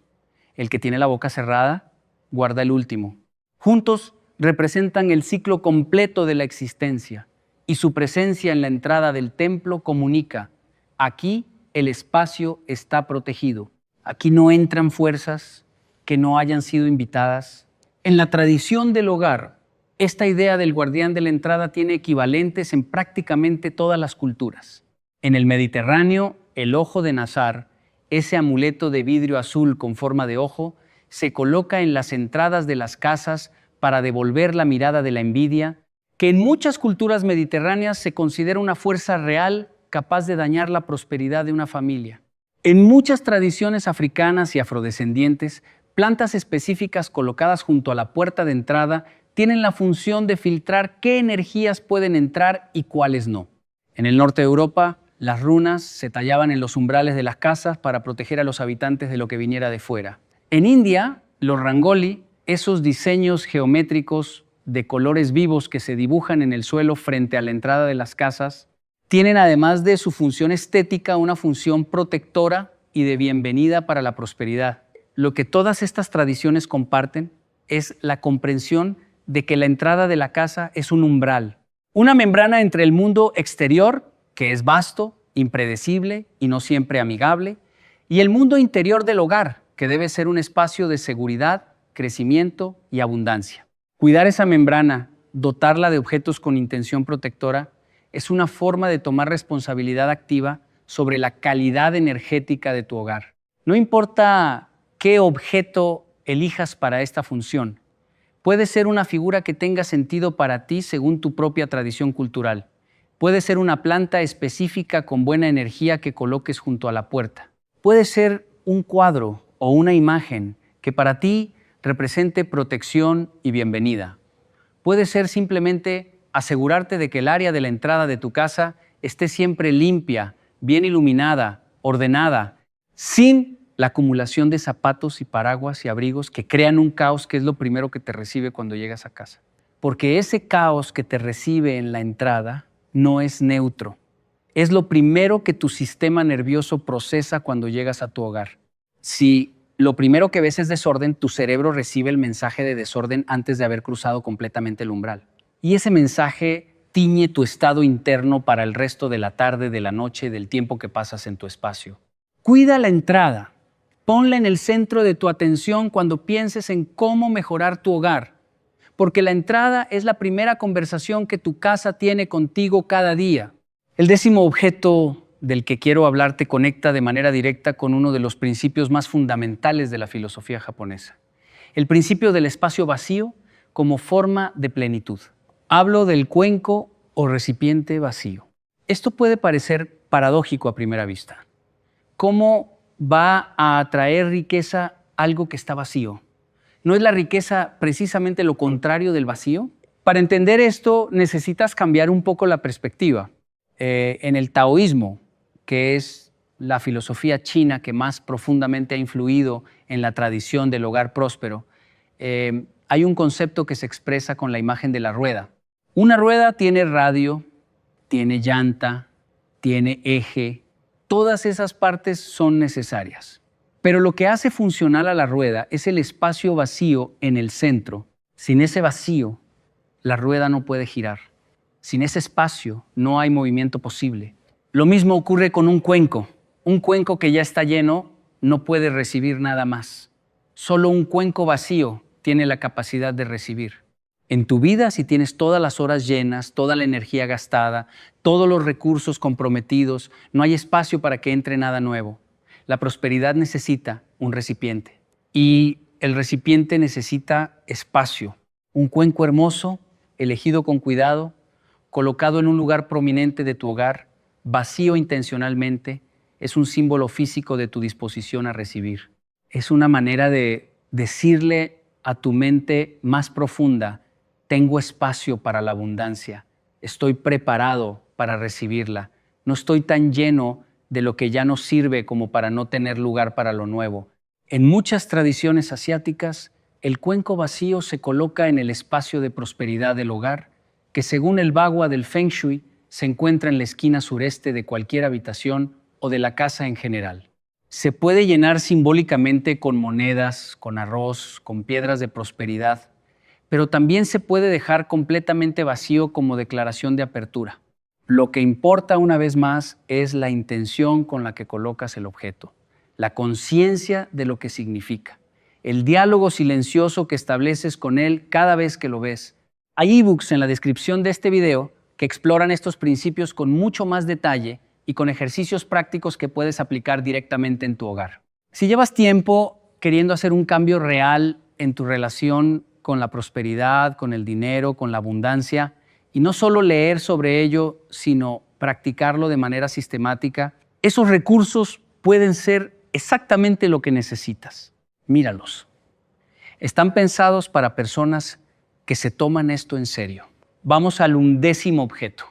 El que tiene la boca cerrada guarda el último. Juntos representan el ciclo completo de la existencia y su presencia en la entrada del templo comunica: aquí el espacio está protegido. Aquí no entran fuerzas que no hayan sido invitadas. En la tradición del hogar, esta idea del guardián de la entrada tiene equivalentes en prácticamente todas las culturas. En el Mediterráneo, el ojo de Nazar, ese amuleto de vidrio azul con forma de ojo, se coloca en las entradas de las casas para devolver la mirada de la envidia, que en muchas culturas mediterráneas se considera una fuerza real capaz de dañar la prosperidad de una familia. En muchas tradiciones africanas y afrodescendientes, plantas específicas colocadas junto a la puerta de entrada tienen la función de filtrar qué energías pueden entrar y cuáles no. En el norte de Europa, las runas se tallaban en los umbrales de las casas para proteger a los habitantes de lo que viniera de fuera. En India, los rangoli, esos diseños geométricos de colores vivos que se dibujan en el suelo frente a la entrada de las casas, tienen además de su función estética una función protectora y de bienvenida para la prosperidad. Lo que todas estas tradiciones comparten es la comprensión de que la entrada de la casa es un umbral, una membrana entre el mundo exterior, que es vasto, impredecible y no siempre amigable, y el mundo interior del hogar, que debe ser un espacio de seguridad, crecimiento y abundancia. Cuidar esa membrana, dotarla de objetos con intención protectora, es una forma de tomar responsabilidad activa sobre la calidad energética de tu hogar. No importa qué objeto elijas para esta función, puede ser una figura que tenga sentido para ti según tu propia tradición cultural. Puede ser una planta específica con buena energía que coloques junto a la puerta. Puede ser un cuadro o una imagen que para ti represente protección y bienvenida. Puede ser simplemente asegurarte de que el área de la entrada de tu casa esté siempre limpia, bien iluminada, ordenada, sin la acumulación de zapatos y paraguas y abrigos que crean un caos que es lo primero que te recibe cuando llegas a casa. Porque ese caos que te recibe en la entrada no es neutro. Es lo primero que tu sistema nervioso procesa cuando llegas a tu hogar. Si lo primero que ves es desorden, tu cerebro recibe el mensaje de desorden antes de haber cruzado completamente el umbral. Y ese mensaje tiñe tu estado interno para el resto de la tarde, de la noche, del tiempo que pasas en tu espacio. Cuida la entrada. Ponla en el centro de tu atención cuando pienses en cómo mejorar tu hogar, porque la entrada es la primera conversación que tu casa tiene contigo cada día. El 10º objeto del que quiero hablarte conecta de manera directa con uno de los principios más fundamentales de la filosofía japonesa, el principio del espacio vacío como forma de plenitud. Hablo del cuenco o recipiente vacío. Esto puede parecer paradójico a primera vista. ¿Cómo va a atraer riqueza algo que está vacío? ¿No es la riqueza precisamente lo contrario del vacío? Para entender esto necesitas cambiar un poco la perspectiva. En el taoísmo, que es la filosofía china que más profundamente ha influido en la tradición del hogar próspero, hay un concepto que se expresa con la imagen de la rueda. Una rueda tiene radio, tiene llanta, tiene eje. Todas esas partes son necesarias. Pero lo que hace funcional a la rueda es el espacio vacío en el centro. Sin ese vacío, la rueda no puede girar. Sin ese espacio, no hay movimiento posible. Lo mismo ocurre con un cuenco. Un cuenco que ya está lleno no puede recibir nada más. Solo un cuenco vacío tiene la capacidad de recibir. En tu vida, si tienes todas las horas llenas, toda la energía gastada, todos los recursos comprometidos, no hay espacio para que entre nada nuevo. La prosperidad necesita un recipiente y el recipiente necesita espacio. Un cuenco hermoso, elegido con cuidado, colocado en un lugar prominente de tu hogar, vacío intencionalmente, es un símbolo físico de tu disposición a recibir. Es una manera de decirle a tu mente más profunda: tengo espacio para la abundancia, estoy preparado para recibirla, no estoy tan lleno de lo que ya no sirve como para no tener lugar para lo nuevo. En muchas tradiciones asiáticas, el cuenco vacío se coloca en el espacio de prosperidad del hogar, que según el Bagua del Feng Shui, se encuentra en la esquina sureste de cualquier habitación o de la casa en general. Se puede llenar simbólicamente con monedas, con arroz, con piedras de prosperidad, pero también se puede dejar completamente vacío como declaración de apertura. Lo que importa, una vez más, es la intención con la que colocas el objeto, la conciencia de lo que significa, el diálogo silencioso que estableces con él cada vez que lo ves. Hay ebooks en la descripción de este video que exploran estos principios con mucho más detalle y con ejercicios prácticos que puedes aplicar directamente en tu hogar. Si llevas tiempo queriendo hacer un cambio real en tu relación con la prosperidad, con el dinero, con la abundancia, y no solo leer sobre ello, sino practicarlo de manera sistemática, esos recursos pueden ser exactamente lo que necesitas. Míralos. Están pensados para personas que se toman esto en serio. Vamos al 11º objeto.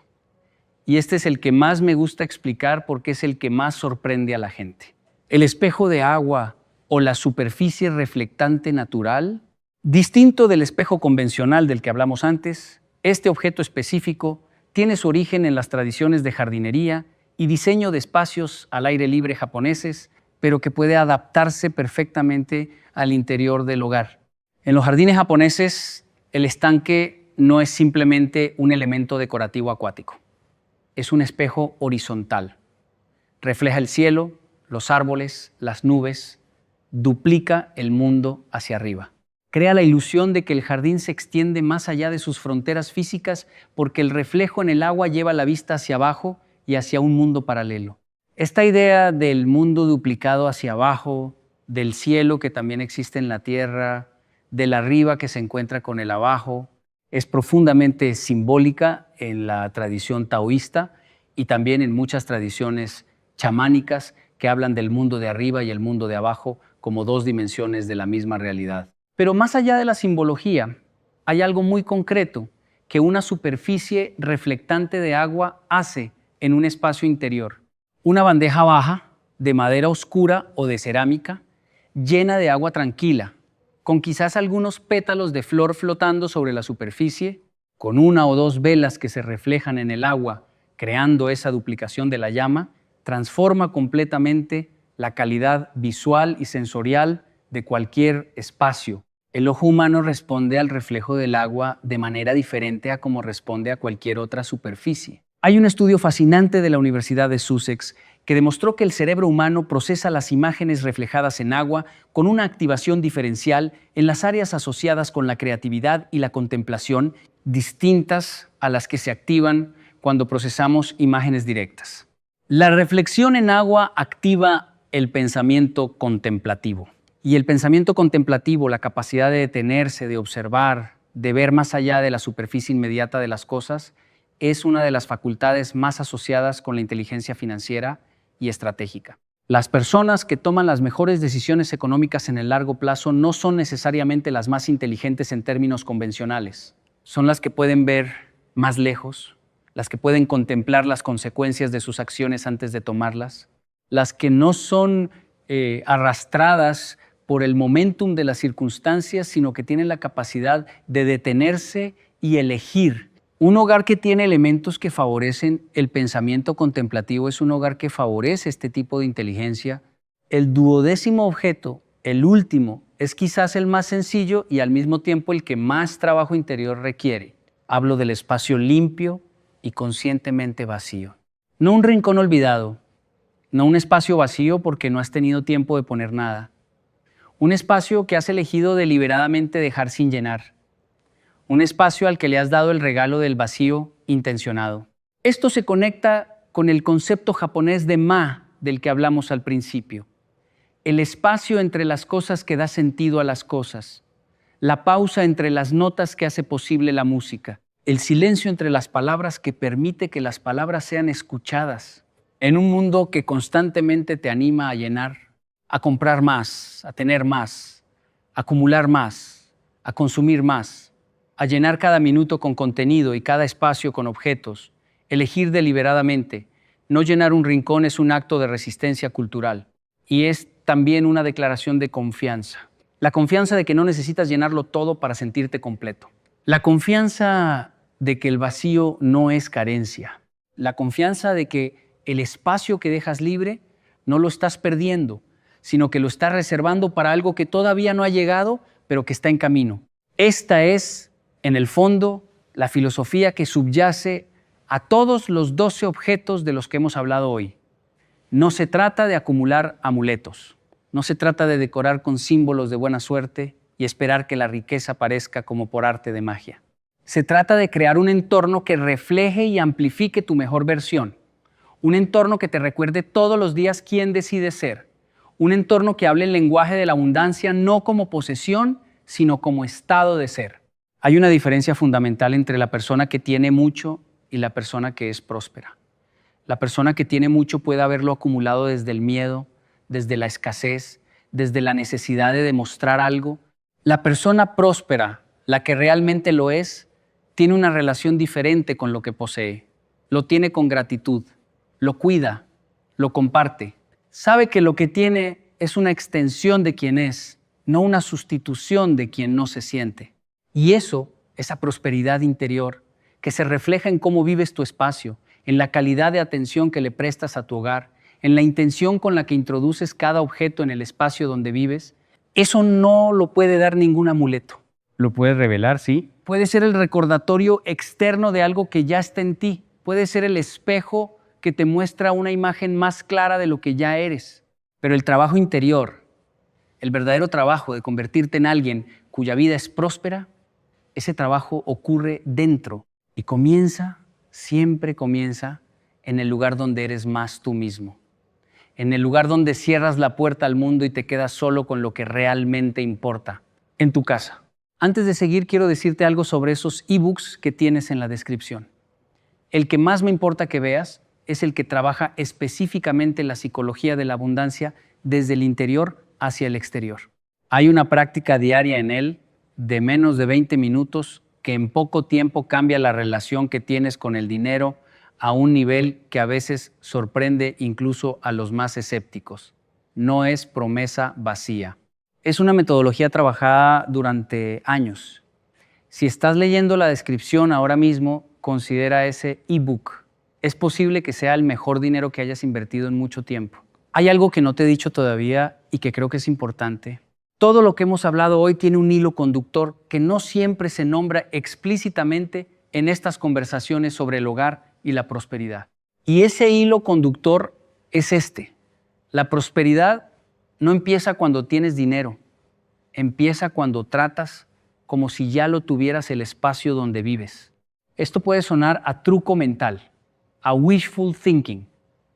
Y este es el que más me gusta explicar porque es el que más sorprende a la gente. El espejo de agua o la superficie reflectante natural, distinto del espejo convencional del que hablamos antes, este objeto específico tiene su origen en las tradiciones de jardinería y diseño de espacios al aire libre japoneses, pero que puede adaptarse perfectamente al interior del hogar. En los jardines japoneses, el estanque no es simplemente un elemento decorativo acuático. Es un espejo horizontal. Refleja el cielo, los árboles, las nubes, duplica el mundo hacia arriba. Crea la ilusión de que el jardín se extiende más allá de sus fronteras físicas porque el reflejo en el agua lleva la vista hacia abajo y hacia un mundo paralelo. Esta idea del mundo duplicado hacia abajo, del cielo que también existe en la tierra, del arriba que se encuentra con el abajo, es profundamente simbólica en la tradición taoísta y también en muchas tradiciones chamánicas que hablan del mundo de arriba y el mundo de abajo como dos dimensiones de la misma realidad. Pero más allá de la simbología, hay algo muy concreto que una superficie reflectante de agua hace en un espacio interior. Una bandeja baja, de madera oscura o de cerámica, llena de agua tranquila, con quizás algunos pétalos de flor flotando sobre la superficie, con 1 o 2 velas que se reflejan en el agua, creando esa duplicación de la llama, transforma completamente la calidad visual y sensorial de cualquier espacio. El ojo humano responde al reflejo del agua de manera diferente a como responde a cualquier otra superficie. Hay un estudio fascinante de la Universidad de Sussex que demostró que el cerebro humano procesa las imágenes reflejadas en agua con una activación diferencial en las áreas asociadas con la creatividad y la contemplación, distintas a las que se activan cuando procesamos imágenes directas. La reflexión en agua activa el pensamiento contemplativo. Y el pensamiento contemplativo, la capacidad de detenerse, de observar, de ver más allá de la superficie inmediata de las cosas, es una de las facultades más asociadas con la inteligencia financiera y estratégica. Las personas que toman las mejores decisiones económicas en el largo plazo no son necesariamente las más inteligentes en términos convencionales. Son las que pueden ver más lejos, las que pueden contemplar las consecuencias de sus acciones antes de tomarlas, las que no son arrastradas por el momentum de las circunstancias, sino que tienen la capacidad de detenerse y elegir. Un hogar que tiene elementos que favorecen el pensamiento contemplativo es un hogar que favorece este tipo de inteligencia. El 12º objeto, el último, es quizás el más sencillo y al mismo tiempo el que más trabajo interior requiere. Hablo del espacio limpio y conscientemente vacío. No un rincón olvidado, no un espacio vacío porque no has tenido tiempo de poner nada. Un espacio que has elegido deliberadamente dejar sin llenar. Un espacio al que le has dado el regalo del vacío intencionado. Esto se conecta con el concepto japonés de ma del que hablamos al principio. El espacio entre las cosas que da sentido a las cosas. La pausa entre las notas que hace posible la música. El silencio entre las palabras que permite que las palabras sean escuchadas. En un mundo que constantemente te anima a llenar, a comprar más, a tener más, a acumular más, a consumir más, a llenar cada minuto con contenido y cada espacio con objetos, elegir deliberadamente. No llenar un rincón es un acto de resistencia cultural y es también una declaración de confianza. La confianza de que no necesitas llenarlo todo para sentirte completo. La confianza de que el vacío no es carencia. La confianza de que el espacio que dejas libre no lo estás perdiendo, sino que lo estás reservando para algo que todavía no ha llegado, pero que está en camino. Esta es, en el fondo, la filosofía que subyace a todos los 12 objetos de los que hemos hablado hoy. No se trata de acumular amuletos, no se trata de decorar con símbolos de buena suerte y esperar que la riqueza aparezca como por arte de magia. Se trata de crear un entorno que refleje y amplifique tu mejor versión, un entorno que te recuerde todos los días quién decides ser, un entorno que hable el lenguaje de la abundancia no como posesión, sino como estado de ser. Hay una diferencia fundamental entre la persona que tiene mucho y la persona que es próspera. La persona que tiene mucho puede haberlo acumulado desde el miedo, desde la escasez, desde la necesidad de demostrar algo. La persona próspera, la que realmente lo es, tiene una relación diferente con lo que posee. Lo tiene con gratitud, lo cuida, lo comparte. Sabe que lo que tiene es una extensión de quien es, no una sustitución de quien no se siente. Y eso, esa prosperidad interior, que se refleja en cómo vives tu espacio, en la calidad de atención que le prestas a tu hogar, en la intención con la que introduces cada objeto en el espacio donde vives, eso no lo puede dar ningún amuleto. Lo puedes revelar, sí. Puede ser el recordatorio externo de algo que ya está en ti. Puede ser el espejo que te muestra una imagen más clara de lo que ya eres. Pero el trabajo interior, el verdadero trabajo de convertirte en alguien cuya vida es próspera, ese trabajo ocurre dentro y siempre comienza en el lugar donde eres más tú mismo. En el lugar donde cierras la puerta al mundo y te quedas solo con lo que realmente importa, en tu casa. Antes de seguir, quiero decirte algo sobre esos ebooks que tienes en la descripción. El que más me importa que veas es el que trabaja específicamente la psicología de la abundancia desde el interior hacia el exterior. Hay una práctica diaria en él de menos de 20 minutos que en poco tiempo cambia la relación que tienes con el dinero a un nivel que a veces sorprende incluso a los más escépticos. No es promesa vacía. Es una metodología trabajada durante años. Si estás leyendo la descripción ahora mismo, considera ese ebook. Es posible que sea el mejor dinero que hayas invertido en mucho tiempo. Hay algo que no te he dicho todavía y que creo que es importante. Todo lo que hemos hablado hoy tiene un hilo conductor que no siempre se nombra explícitamente en estas conversaciones sobre el hogar y la prosperidad. Y ese hilo conductor es este. La prosperidad no empieza cuando tienes dinero, empieza cuando tratas como si ya lo tuvieras el espacio donde vives. Esto puede sonar a truco mental, a wishful thinking,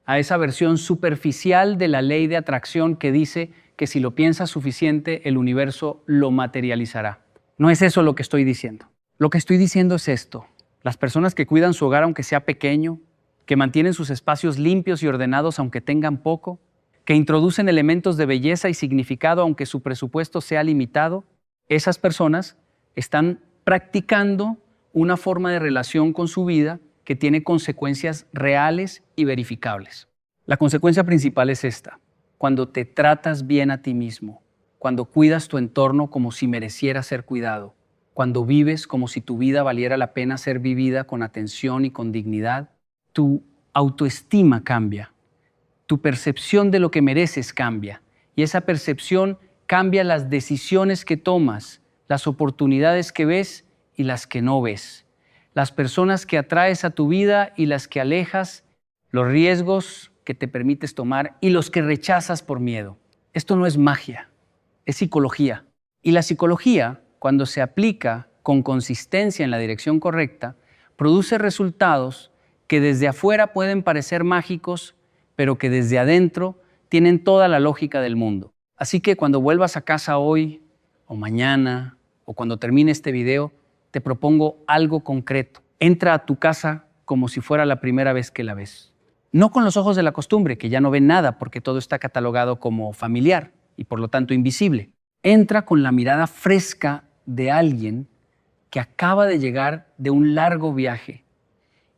a esa versión superficial de la ley de atracción que dice que si lo piensas suficiente, el universo lo materializará. No es eso lo que estoy diciendo. Lo que estoy diciendo es esto. Las personas que cuidan su hogar aunque sea pequeño, que mantienen sus espacios limpios y ordenados aunque tengan poco, que introducen elementos de belleza y significado aunque su presupuesto sea limitado, esas personas están practicando una forma de relación con su vida que tiene consecuencias reales y verificables. La consecuencia principal es esta: cuando te tratas bien a ti mismo, cuando cuidas tu entorno como si mereciera ser cuidado, cuando vives como si tu vida valiera la pena ser vivida con atención y con dignidad, tu autoestima cambia, tu percepción de lo que mereces cambia, y esa percepción cambia las decisiones que tomas, las oportunidades que ves y las que no ves, las personas que atraes a tu vida y las que alejas, los riesgos que te permites tomar y los que rechazas por miedo. Esto no es magia, es psicología. Y la psicología, cuando se aplica con consistencia en la dirección correcta, produce resultados que desde afuera pueden parecer mágicos, pero que desde adentro tienen toda la lógica del mundo. Así que cuando vuelvas a casa hoy, o mañana, o cuando termine este video, te propongo algo concreto. Entra a tu casa como si fuera la primera vez que la ves. No con los ojos de la costumbre, que ya no ven nada porque todo está catalogado como familiar y por lo tanto invisible. Entra con la mirada fresca de alguien que acaba de llegar de un largo viaje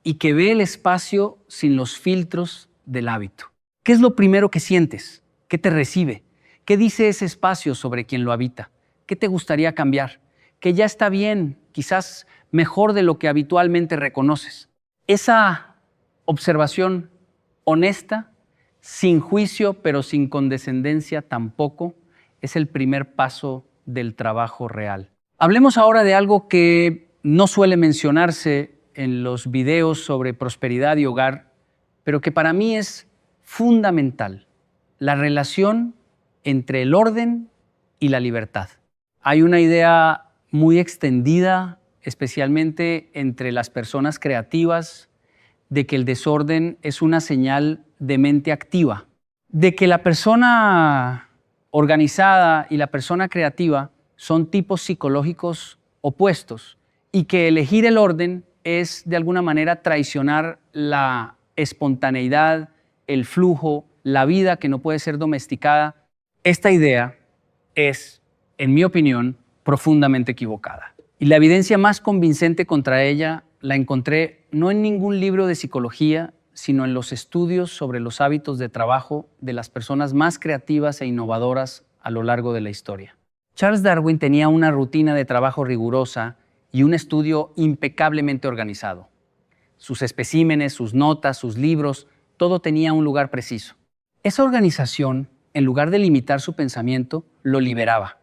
y que ve el espacio sin los filtros del hábito. ¿Qué es lo primero que sientes? ¿Qué te recibe? ¿Qué dice ese espacio sobre quien lo habita? ¿Qué te gustaría cambiar? ¿Que ya está bien, quizás mejor de lo que habitualmente reconoces? Esa observación honesta, sin juicio pero sin condescendencia tampoco, es el primer paso del trabajo real. Hablemos ahora de algo que no suele mencionarse en los videos sobre prosperidad y hogar, pero que para mí es fundamental: la relación entre el orden y la libertad. Hay una idea muy extendida, especialmente entre las personas creativas, de que el desorden es una señal de mente activa, de que la persona organizada y la persona creativa son tipos psicológicos opuestos y que elegir el orden es de alguna manera traicionar la espontaneidad, el flujo, la vida que no puede ser domesticada. Esta idea es, en mi opinión, profundamente equivocada. Y la evidencia más convincente contra ella la encontré no en ningún libro de psicología, sino en los estudios sobre los hábitos de trabajo de las personas más creativas e innovadoras a lo largo de la historia. Charles Darwin tenía una rutina de trabajo rigurosa y un estudio impecablemente organizado. Sus especímenes, sus notas, sus libros, todo tenía un lugar preciso. Esa organización, en lugar de limitar su pensamiento, lo liberaba.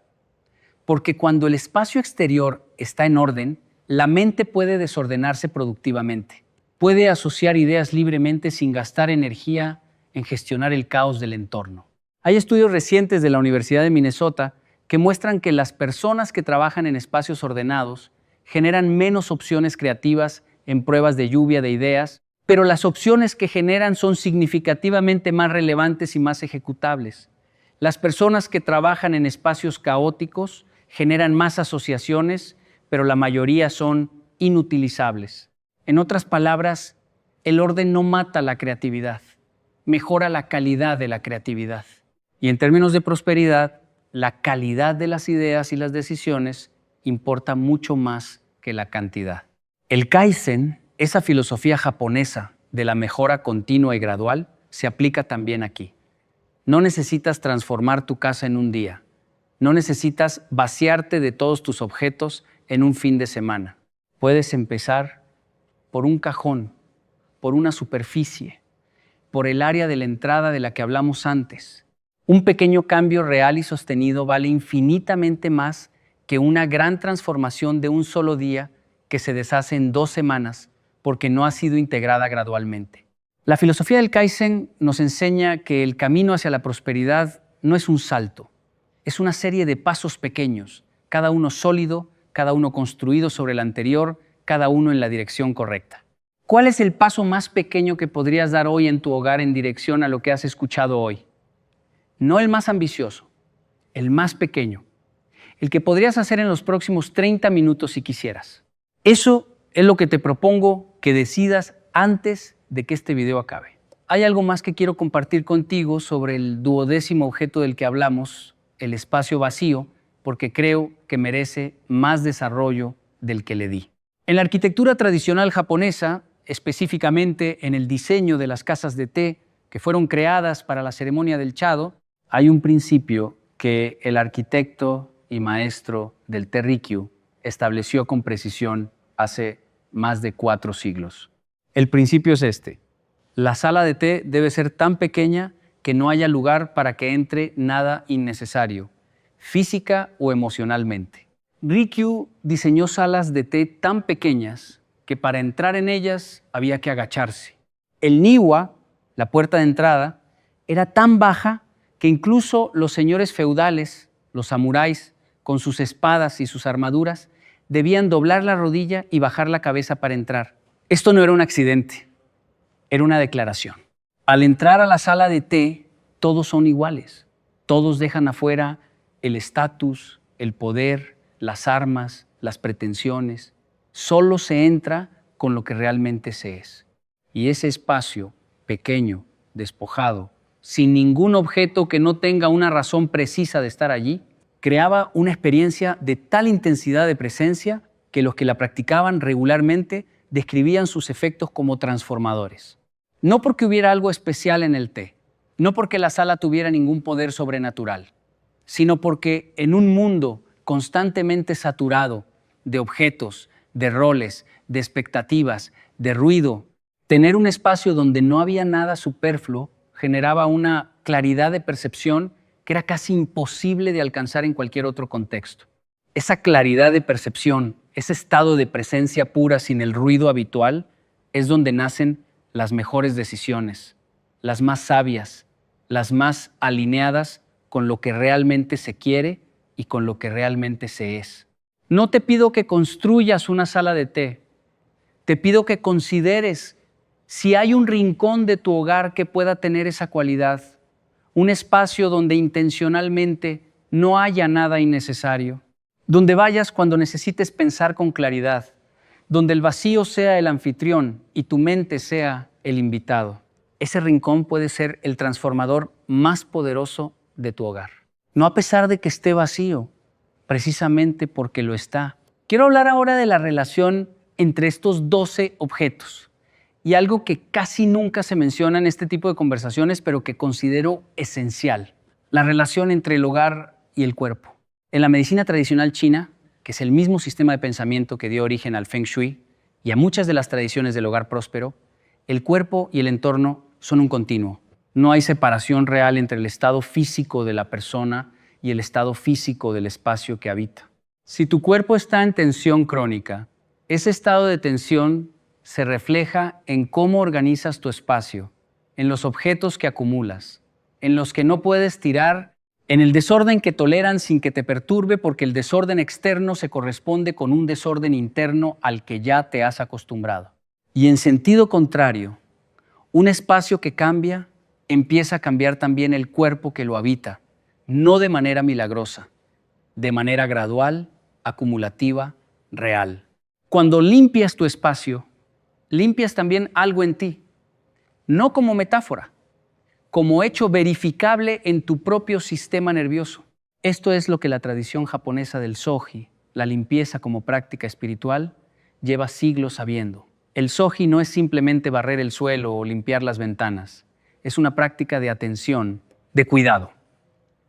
Porque cuando el espacio exterior está en orden, la mente puede desordenarse productivamente. Puede asociar ideas libremente sin gastar energía en gestionar el caos del entorno. Hay estudios recientes de la Universidad de Minnesota que muestran que las personas que trabajan en espacios ordenados generan menos opciones creativas en pruebas de lluvia de ideas, pero las opciones que generan son significativamente más relevantes y más ejecutables. Las personas que trabajan en espacios caóticos generan más asociaciones, pero la mayoría son inutilizables. En otras palabras, el orden no mata la creatividad, mejora la calidad de la creatividad. Y en términos de prosperidad, la calidad de las ideas y las decisiones importa mucho más que la cantidad. El Kaizen, esa filosofía japonesa de la mejora continua y gradual, se aplica también aquí. No necesitas transformar tu casa en un día. No necesitas vaciarte de todos tus objetos en un fin de semana. Puedes empezar por un cajón, por una superficie, por el área de la entrada de la que hablamos antes. Un pequeño cambio real y sostenido vale infinitamente más que una gran transformación de un solo día que se deshace en 2 semanas porque no ha sido integrada gradualmente. La filosofía del Kaizen nos enseña que el camino hacia la prosperidad no es un salto, es una serie de pasos pequeños, cada uno sólido, cada uno construido sobre el anterior, cada uno en la dirección correcta. ¿Cuál es el paso más pequeño que podrías dar hoy en tu hogar en dirección a lo que has escuchado hoy? No el más ambicioso, el más pequeño, el que podrías hacer en los próximos 30 minutos si quisieras. Eso es lo que te propongo que decidas antes de que este video acabe. Hay algo más que quiero compartir contigo sobre el 12º objeto del que hablamos, el espacio vacío, porque creo que merece más desarrollo del que le di. En la arquitectura tradicional japonesa, específicamente en el diseño de las casas de té que fueron creadas para la ceremonia del Chado, hay un principio que el arquitecto y maestro del té Rikyū estableció con precisión hace más de 4 siglos. El principio es este: la sala de té debe ser tan pequeña que no haya lugar para que entre nada innecesario, física o emocionalmente. Rikyū diseñó salas de té tan pequeñas que para entrar en ellas había que agacharse. El niwa, la puerta de entrada, era tan baja que incluso los señores feudales, los samuráis, con sus espadas y sus armaduras, debían doblar la rodilla y bajar la cabeza para entrar. Esto no era un accidente, era una declaración. Al entrar a la sala de té, todos son iguales. Todos dejan afuera el estatus, el poder, las armas, las pretensiones. Solo se entra con lo que realmente se es. Y ese espacio pequeño, despojado, sin ningún objeto que no tenga una razón precisa de estar allí, creaba una experiencia de tal intensidad de presencia que los que la practicaban regularmente describían sus efectos como transformadores. No porque hubiera algo especial en el té, no porque la sala tuviera ningún poder sobrenatural, sino porque en un mundo constantemente saturado de objetos, de roles, de expectativas, de ruido, tener un espacio donde no había nada superfluo generaba una claridad de percepción que era casi imposible de alcanzar en cualquier otro contexto. Esa claridad de percepción, ese estado de presencia pura sin el ruido habitual, es donde nacen las mejores decisiones, las más sabias, las más alineadas con lo que realmente se quiere y con lo que realmente se es. No te pido que construyas una sala de té, te pido que consideres si hay un rincón de tu hogar que pueda tener esa cualidad, un espacio donde intencionalmente no haya nada innecesario, donde vayas cuando necesites pensar con claridad, donde el vacío sea el anfitrión y tu mente sea el invitado. Ese rincón puede ser el transformador más poderoso de tu hogar. No a pesar de que esté vacío, precisamente porque lo está. Quiero hablar ahora de la relación entre estos 12 objetos. Y algo que casi nunca se menciona en este tipo de conversaciones, pero que considero esencial: la relación entre el hogar y el cuerpo. En la medicina tradicional china, que es el mismo sistema de pensamiento que dio origen al Feng Shui y a muchas de las tradiciones del hogar próspero, el cuerpo y el entorno son un continuo. No hay separación real entre el estado físico de la persona y el estado físico del espacio que habita. Si tu cuerpo está en tensión crónica, ese estado de tensión se refleja en cómo organizas tu espacio, en los objetos que acumulas, en los que no puedes tirar, en el desorden que toleran sin que te perturbe, porque el desorden externo se corresponde con un desorden interno al que ya te has acostumbrado. Y en sentido contrario, un espacio que cambia empieza a cambiar también el cuerpo que lo habita, no de manera milagrosa, de manera gradual, acumulativa, real. Cuando limpias tu espacio, limpias también algo en ti, no como metáfora, como hecho verificable en tu propio sistema nervioso. Esto es lo que la tradición japonesa del Soji, la limpieza como práctica espiritual, lleva siglos sabiendo. El Soji no es simplemente barrer el suelo o limpiar las ventanas, es una práctica de atención, de cuidado,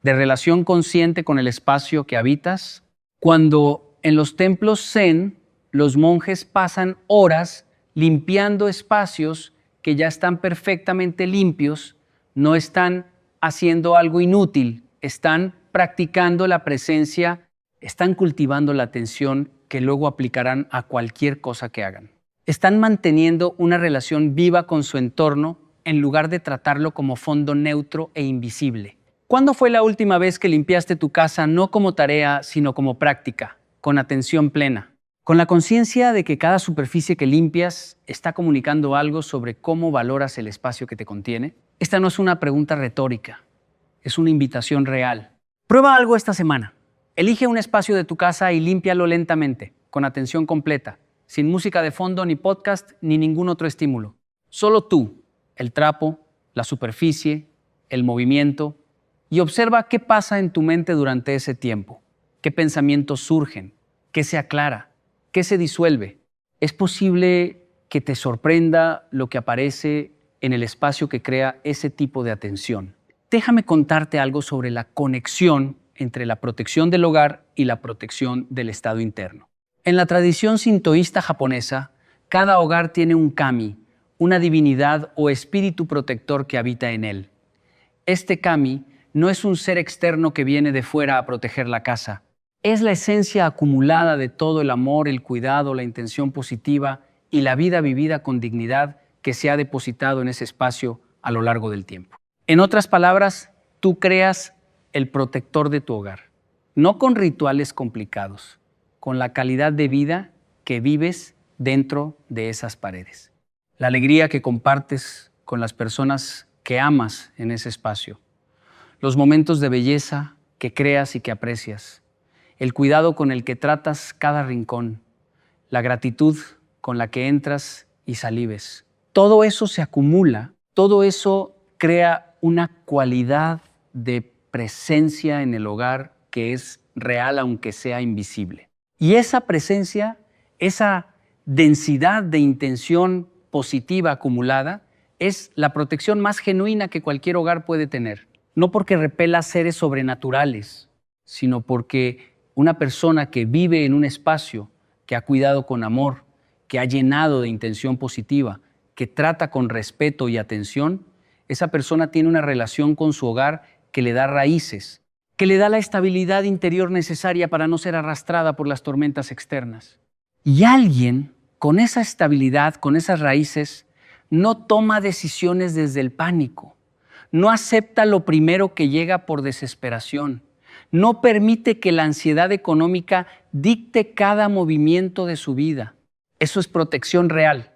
de relación consciente con el espacio que habitas. Cuando en los templos zen, los monjes pasan horas limpiando espacios que ya están perfectamente limpios, no están haciendo algo inútil, están practicando la presencia, están cultivando la atención que luego aplicarán a cualquier cosa que hagan. Están manteniendo una relación viva con su entorno en lugar de tratarlo como fondo neutro e invisible. ¿Cuándo fue la última vez que limpiaste tu casa no como tarea, sino como práctica, con atención plena? Con la conciencia de que cada superficie que limpias está comunicando algo sobre cómo valoras el espacio que te contiene. Esta no es una pregunta retórica, es una invitación real. Prueba algo esta semana. Elige un espacio de tu casa y límpialo lentamente, con atención completa, sin música de fondo, ni podcast, ni ningún otro estímulo. Solo tú, el trapo, la superficie, el movimiento, y observa qué pasa en tu mente durante ese tiempo, qué pensamientos surgen, qué se aclara, qué se disuelve. Es posible que te sorprenda lo que aparece en el espacio que crea ese tipo de atención. Déjame contarte algo sobre la conexión entre la protección del hogar y la protección del estado interno. En la tradición sintoísta japonesa, cada hogar tiene un kami, una divinidad o espíritu protector que habita en él. Este kami no es un ser externo que viene de fuera a proteger la casa. Es la esencia acumulada de todo el amor, el cuidado, la intención positiva y la vida vivida con dignidad que se ha depositado en ese espacio a lo largo del tiempo. En otras palabras, tú creas el protector de tu hogar, no con rituales complicados, con la calidad de vida que vives dentro de esas paredes. La alegría que compartes con las personas que amas en ese espacio, los momentos de belleza que creas y que aprecias, el cuidado con el que tratas cada rincón, la gratitud con la que entras y salives. Todo eso se acumula, todo eso crea una cualidad de presencia en el hogar que es real aunque sea invisible. Y esa presencia, esa densidad de intención positiva acumulada, es la protección más genuina que cualquier hogar puede tener. No porque repela seres sobrenaturales, sino porque una persona que vive en un espacio que ha cuidado con amor, que ha llenado de intención positiva, que trata con respeto y atención, esa persona tiene una relación con su hogar que le da raíces, que le da la estabilidad interior necesaria para no ser arrastrada por las tormentas externas. Y alguien con esa estabilidad, con esas raíces, no toma decisiones desde el pánico, no acepta lo primero que llega por desesperación, no permite que la ansiedad económica dicte cada movimiento de su vida. Eso es protección real,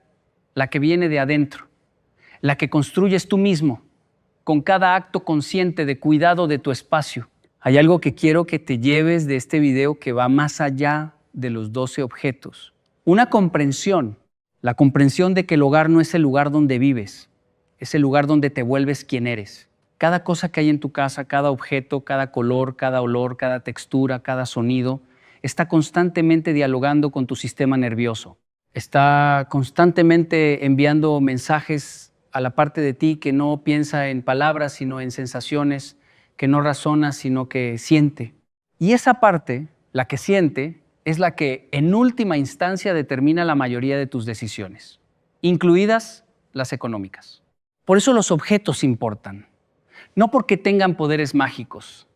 la que viene de adentro, la que construyes tú mismo, con cada acto consciente de cuidado de tu espacio. Hay algo que quiero que te lleves de este video que va más allá de los 12 objetos. Una comprensión, la comprensión de que el hogar no es el lugar donde vives, es el lugar donde te vuelves quien eres. Cada cosa que hay en tu casa, cada objeto, cada color, cada olor, cada textura, cada sonido, está constantemente dialogando con tu sistema nervioso. Está constantemente enviando mensajes a la parte de ti que no piensa en palabras, sino en sensaciones, que no razona, sino que siente. Y esa parte, la que siente, es la que en última instancia determina la mayoría de tus decisiones, incluidas las económicas. Por eso los objetos importan. No porque tengan poderes mágicos,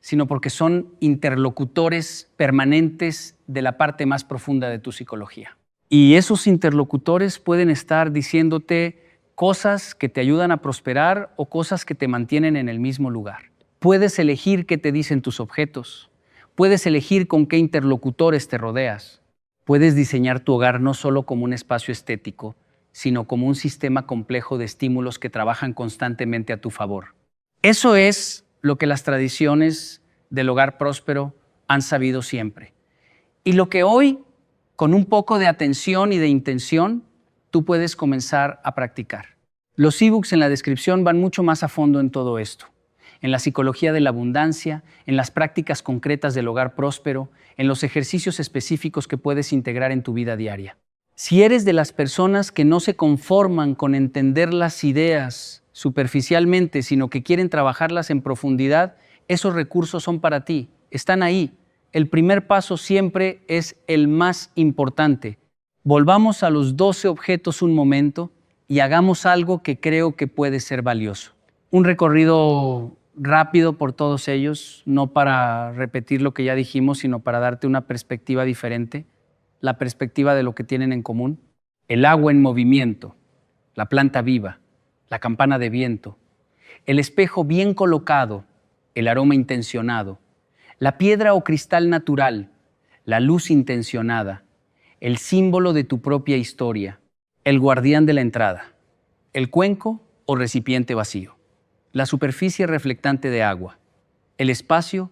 sino porque son interlocutores permanentes de la parte más profunda de tu psicología. Y esos interlocutores pueden estar diciéndote cosas que te ayudan a prosperar o cosas que te mantienen en el mismo lugar. Puedes elegir qué te dicen tus objetos. Puedes elegir con qué interlocutores te rodeas. Puedes diseñar tu hogar no solo como un espacio estético, sino como un sistema complejo de estímulos que trabajan constantemente a tu favor. Eso es lo que las tradiciones del hogar próspero han sabido siempre. Y lo que hoy, con un poco de atención y de intención, tú puedes comenzar a practicar. Los ebooks en la descripción van mucho más a fondo en todo esto. En la psicología de la abundancia, en las prácticas concretas del hogar próspero, en los ejercicios específicos que puedes integrar en tu vida diaria. Si eres de las personas que no se conforman con entender las ideas superficialmente, sino que quieren trabajarlas en profundidad, esos recursos son para ti, están ahí. El primer paso siempre es el más importante. Volvamos a los 12 objetos un momento y hagamos algo que creo que puede ser valioso. Un recorrido rápido por todos ellos, no para repetir lo que ya dijimos, sino para darte una perspectiva diferente, la perspectiva de lo que tienen en común. El agua en movimiento, la planta viva, la campana de viento, el espejo bien colocado, el aroma intencionado, la piedra o cristal natural, la luz intencionada, el símbolo de tu propia historia, el guardián de la entrada, el cuenco o recipiente vacío, la superficie reflectante de agua, el espacio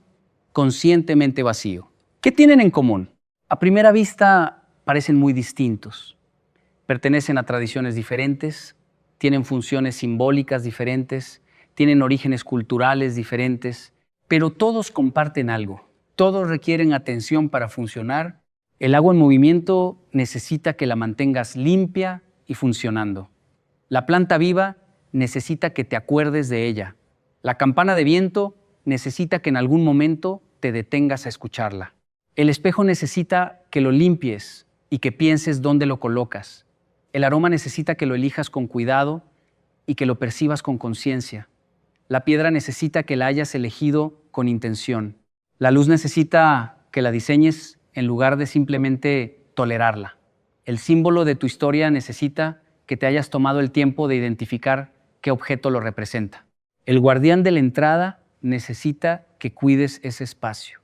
conscientemente vacío. ¿Qué tienen en común? A primera vista parecen muy distintos. Pertenecen a tradiciones diferentes, tienen funciones simbólicas diferentes, tienen orígenes culturales diferentes, pero todos comparten algo. Todos requieren atención para funcionar. El agua en movimiento necesita que la mantengas limpia y funcionando. La planta viva necesita que te acuerdes de ella. La campana de viento necesita que en algún momento te detengas a escucharla. El espejo necesita que lo limpies y que pienses dónde lo colocas. El aroma necesita que lo elijas con cuidado y que lo percibas con conciencia. La piedra necesita que la hayas elegido con intención. La luz necesita que la diseñes en lugar de simplemente tolerarla. El símbolo de tu historia necesita que te hayas tomado el tiempo de identificar qué objeto lo representa. El guardián de la entrada necesita que cuides ese espacio.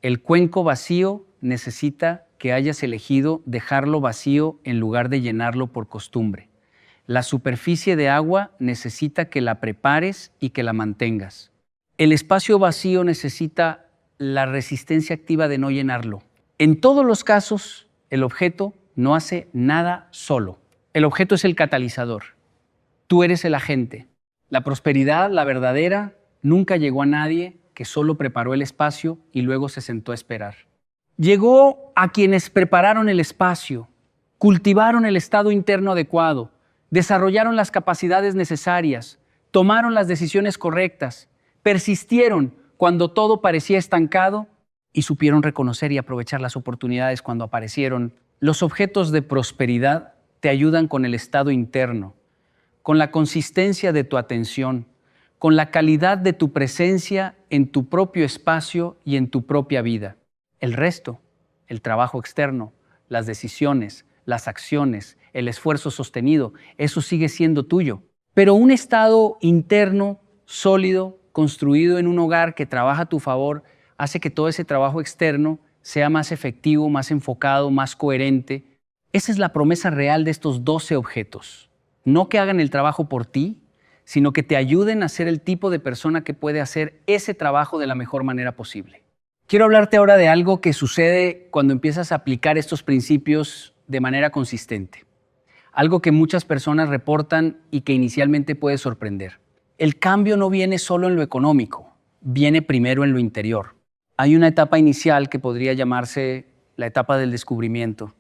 El cuenco vacío necesita que hayas elegido dejarlo vacío en lugar de llenarlo por costumbre. La superficie de agua necesita que la prepares y que la mantengas. El espacio vacío necesita la resistencia activa de no llenarlo. En todos los casos, el objeto no hace nada solo. El objeto es el catalizador. Tú eres el agente. La prosperidad, la verdadera, nunca llegó a nadie que solo preparó el espacio y luego se sentó a esperar. Llegó a quienes prepararon el espacio, cultivaron el estado interno adecuado, desarrollaron las capacidades necesarias, tomaron las decisiones correctas, persistieron cuando todo parecía estancado y supieron reconocer y aprovechar las oportunidades cuando aparecieron. Los objetos de prosperidad te ayudan con el estado interno, con la consistencia de tu atención, con la calidad de tu presencia en tu propio espacio y en tu propia vida. El resto, el trabajo externo, las decisiones, las acciones, el esfuerzo sostenido, eso sigue siendo tuyo. Pero un estado interno, sólido, construido en un hogar que trabaja a tu favor, hace que todo ese trabajo externo sea más efectivo, más enfocado, más coherente. Esa es la promesa real de estos 12 objetos. No que hagan el trabajo por ti, sino que te ayuden a ser el tipo de persona que puede hacer ese trabajo de la mejor manera posible. Quiero hablarte ahora de algo que sucede cuando empiezas a aplicar estos principios de manera consistente. Algo que muchas personas reportan y que inicialmente puede sorprender. El cambio no viene solo en lo económico, viene primero en lo interior. Hay una etapa inicial que podría llamarse la etapa del descubrimiento.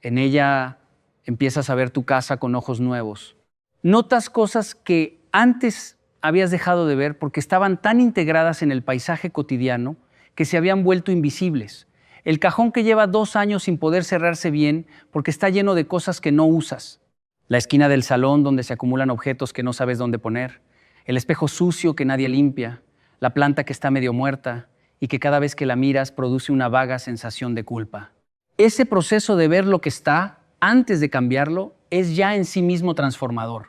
En ella empiezas a ver tu casa con ojos nuevos. Notas cosas que antes habías dejado de ver porque estaban tan integradas en el paisaje cotidiano que se habían vuelto invisibles. El cajón que lleva 2 años sin poder cerrarse bien porque está lleno de cosas que no usas. La esquina del salón donde se acumulan objetos que no sabes dónde poner. El espejo sucio que nadie limpia. La planta que está medio muerta y que cada vez que la miras produce una vaga sensación de culpa. Ese proceso de ver lo que está antes de cambiarlo es ya en sí mismo transformador,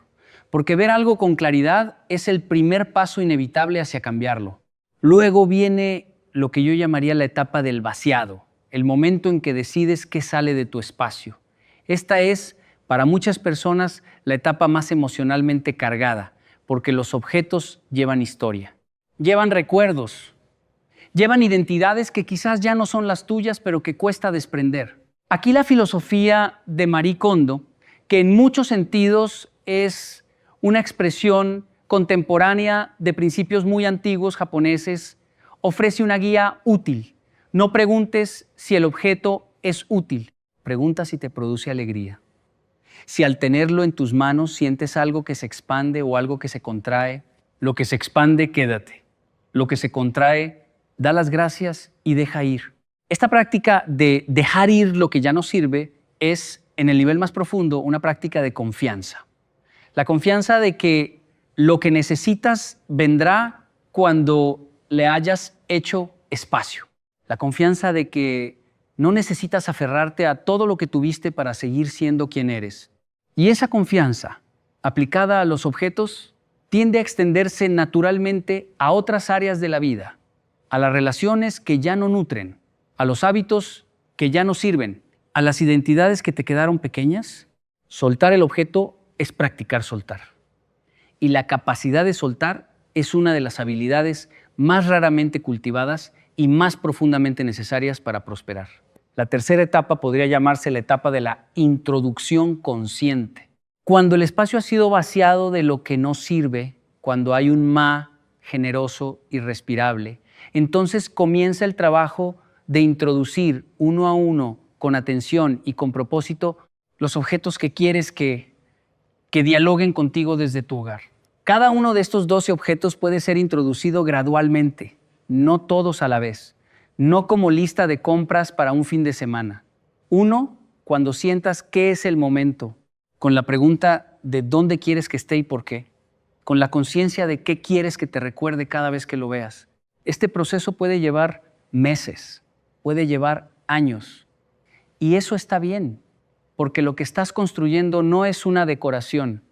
porque ver algo con claridad es el primer paso inevitable hacia cambiarlo. Luego viene lo que yo llamaría la etapa del vaciado, el momento en que decides qué sale de tu espacio. Esta es, para muchas personas, la etapa más emocionalmente cargada, porque los objetos llevan historia, llevan recuerdos, llevan identidades que quizás ya no son las tuyas, pero que cuesta desprender. Aquí la filosofía de Marie Kondo, que en muchos sentidos es una expresión contemporánea de principios muy antiguos japoneses, ofrece una guía útil. No preguntes si el objeto es útil, pregunta si te produce alegría. Si al tenerlo en tus manos sientes algo que se expande o algo que se contrae, lo que se expande, quédate. Lo que se contrae, da las gracias y deja ir. Esta práctica de dejar ir lo que ya no sirve es, en el nivel más profundo, una práctica de confianza. La confianza de que Lo que necesitas vendrá cuando le hayas hecho espacio. La confianza de que no necesitas aferrarte a todo lo que tuviste para seguir siendo quien eres. Y esa confianza, aplicada a los objetos, tiende a extenderse naturalmente a otras áreas de la vida, a las relaciones que ya no nutren, a los hábitos que ya no sirven, a las identidades que te quedaron pequeñas. Soltar el objeto es practicar soltar. Y la capacidad de soltar es una de las habilidades más raramente cultivadas y más profundamente necesarias para prosperar. La tercera etapa podría llamarse la etapa de la introducción consciente. Cuando el espacio ha sido vaciado de lo que no sirve, cuando hay un generoso y respirable, entonces comienza el trabajo de introducir uno a uno, con atención y con propósito, los objetos que quieres que dialoguen contigo desde tu hogar. Cada uno de estos 12 objetos puede ser introducido gradualmente, no todos a la vez, no como lista de compras para un fin de semana. Uno, cuando sientas qué es el momento, con la pregunta de dónde quieres que esté y por qué, con la conciencia de qué quieres que te recuerde cada vez que lo veas. Este proceso puede llevar meses, puede llevar años, y eso está bien, porque lo que estás construyendo no es una decoración,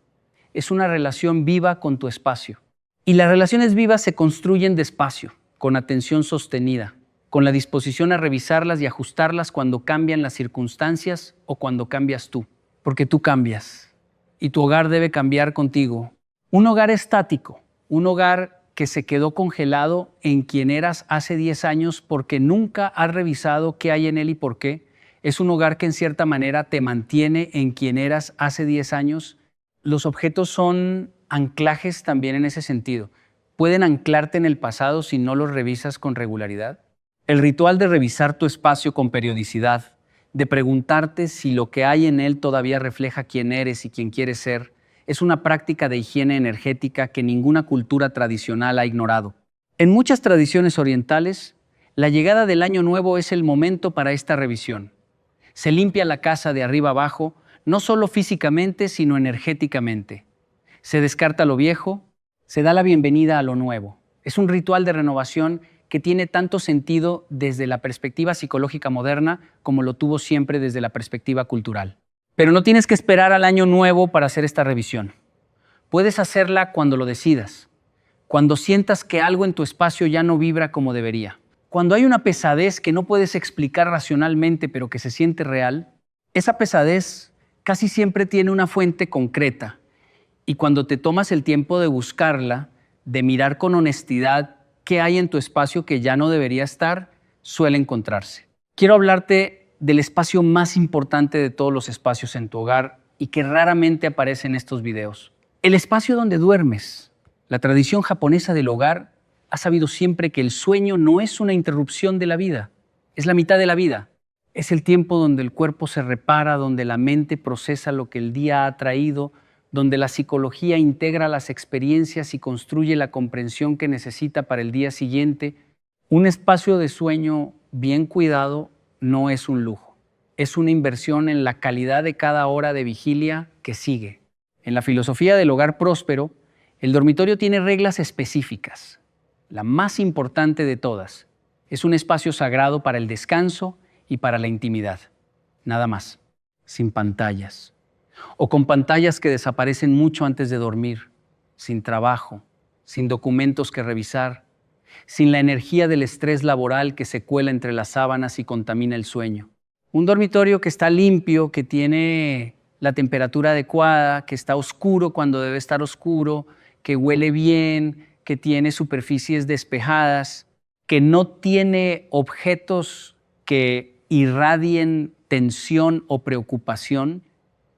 es una relación viva con tu espacio. Y las relaciones vivas se construyen despacio, con atención sostenida, con la disposición a revisarlas y ajustarlas cuando cambian las circunstancias o cuando cambias tú. Porque tú cambias y tu hogar debe cambiar contigo. Un hogar estático, un hogar que se quedó congelado en quien eras hace 10 años porque nunca has revisado qué hay en él y por qué, es un hogar que en cierta manera te mantiene en quien eras hace 10 años. Los objetos son anclajes también en ese sentido. Pueden anclarte en el pasado si no los revisas con regularidad. El ritual de revisar tu espacio con periodicidad, de preguntarte si lo que hay en él todavía refleja quién eres y quién quieres ser, es una práctica de higiene energética que ninguna cultura tradicional ha ignorado. En muchas tradiciones orientales, la llegada del Año Nuevo es el momento para esta revisión. Se limpia la casa de arriba abajo, no solo físicamente, sino energéticamente. Se descarta lo viejo, se da la bienvenida a lo nuevo. Es un ritual de renovación que tiene tanto sentido desde la perspectiva psicológica moderna como lo tuvo siempre desde la perspectiva cultural. Pero no tienes que esperar al Año Nuevo para hacer esta revisión. Puedes hacerla cuando lo decidas, cuando sientas que algo en tu espacio ya no vibra como debería. Cuando hay una pesadez que no puedes explicar racionalmente, pero que se siente real, esa pesadez casi siempre tiene una fuente concreta. Y cuando te tomas el tiempo de buscarla, de mirar con honestidad qué hay en tu espacio que ya no debería estar, suele encontrarse. Quiero hablarte del espacio más importante de todos los espacios en tu hogar y que raramente aparece en estos videos. El espacio donde duermes. La tradición japonesa del hogar ha sabido siempre que el sueño no es una interrupción de la vida, es la mitad de la vida. Es el tiempo donde el cuerpo se repara, donde la mente procesa lo que el día ha traído, donde la psicología integra las experiencias y construye la comprensión que necesita para el día siguiente. Un espacio de sueño bien cuidado no es un lujo, es una inversión en la calidad de cada hora de vigilia que sigue. En la filosofía del hogar próspero, el dormitorio tiene reglas específicas. La más importante de todas es un espacio sagrado para el descanso y para la intimidad. Nada más, sin pantallas. O con pantallas que desaparecen mucho antes de dormir, sin trabajo, sin documentos que revisar, sin la energía del estrés laboral que se cuela entre las sábanas y contamina el sueño. Un dormitorio que está limpio, que tiene la temperatura adecuada, que está oscuro cuando debe estar oscuro, que huele bien, que tiene superficies despejadas, que no tiene objetos que irradien tensión o preocupación.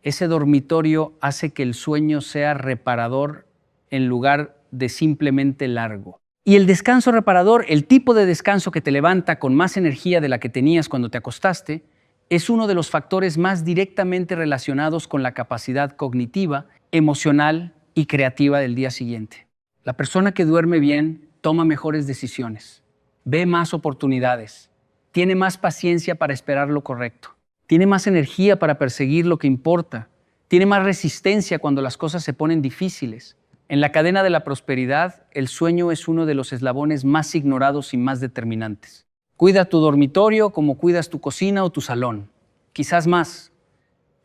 Ese dormitorio hace que el sueño sea reparador en lugar de simplemente largo. Y el descanso reparador, el tipo de descanso que te levanta con más energía de la que tenías cuando te acostaste, es uno de los factores más directamente relacionados con la capacidad cognitiva, emocional y creativa del día siguiente. La persona que duerme bien toma mejores decisiones, ve más oportunidades, tiene más paciencia para esperar lo correcto, tiene más energía para perseguir lo que importa, tiene más resistencia cuando las cosas se ponen difíciles, En la cadena de la prosperidad, el sueño es uno de los eslabones más ignorados y más determinantes. Cuida tu dormitorio como cuidas tu cocina o tu salón, quizás más,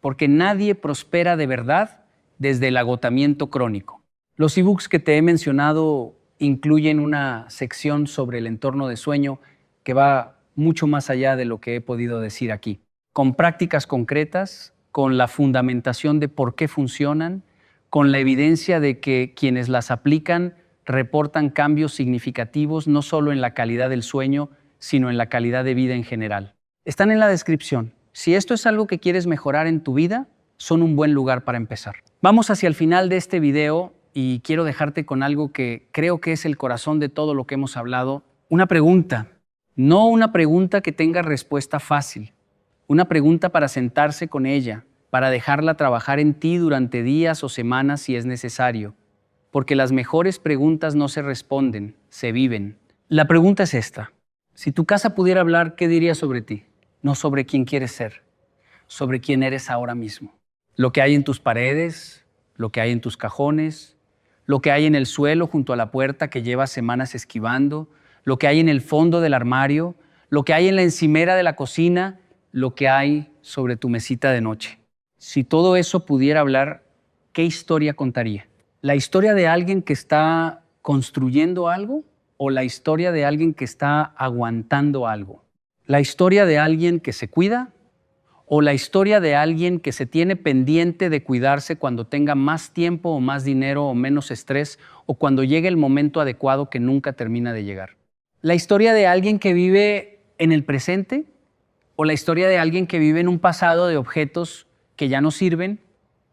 porque nadie prospera de verdad desde el agotamiento crónico. Los ebooks que te he mencionado incluyen una sección sobre el entorno de sueño que va mucho más allá de lo que he podido decir aquí, con prácticas concretas, con la fundamentación de por qué funcionan, con la evidencia de que quienes las aplican reportan cambios significativos no solo en la calidad del sueño, sino en la calidad de vida en general. Están en la descripción. Si esto es algo que quieres mejorar en tu vida, son un buen lugar para empezar. Vamos hacia el final de este video y quiero dejarte con algo que creo que es el corazón de todo lo que hemos hablado. Una pregunta, no una pregunta que tenga respuesta fácil, una pregunta para sentarse con ella, para dejarla trabajar en ti durante días o semanas si es necesario, porque las mejores preguntas no se responden, se viven. La pregunta es esta. Si tu casa pudiera hablar, ¿qué diría sobre ti? No sobre quién quieres ser, sobre quién eres ahora mismo. Lo que hay en tus paredes, lo que hay en tus cajones, lo que hay en el suelo junto a la puerta que llevas semanas esquivando, lo que hay en el fondo del armario, lo que hay en la encimera de la cocina, lo que hay sobre tu mesita de noche. Si todo eso pudiera hablar, ¿qué historia contaría? ¿La historia de alguien que está construyendo algo o la historia de alguien que está aguantando algo? ¿La historia de alguien que se cuida o la historia de alguien que se tiene pendiente de cuidarse cuando tenga más tiempo o más dinero o menos estrés o cuando llegue el momento adecuado que nunca termina de llegar? ¿La historia de alguien que vive en el presente o la historia de alguien que vive en un pasado de objetos que ya no sirven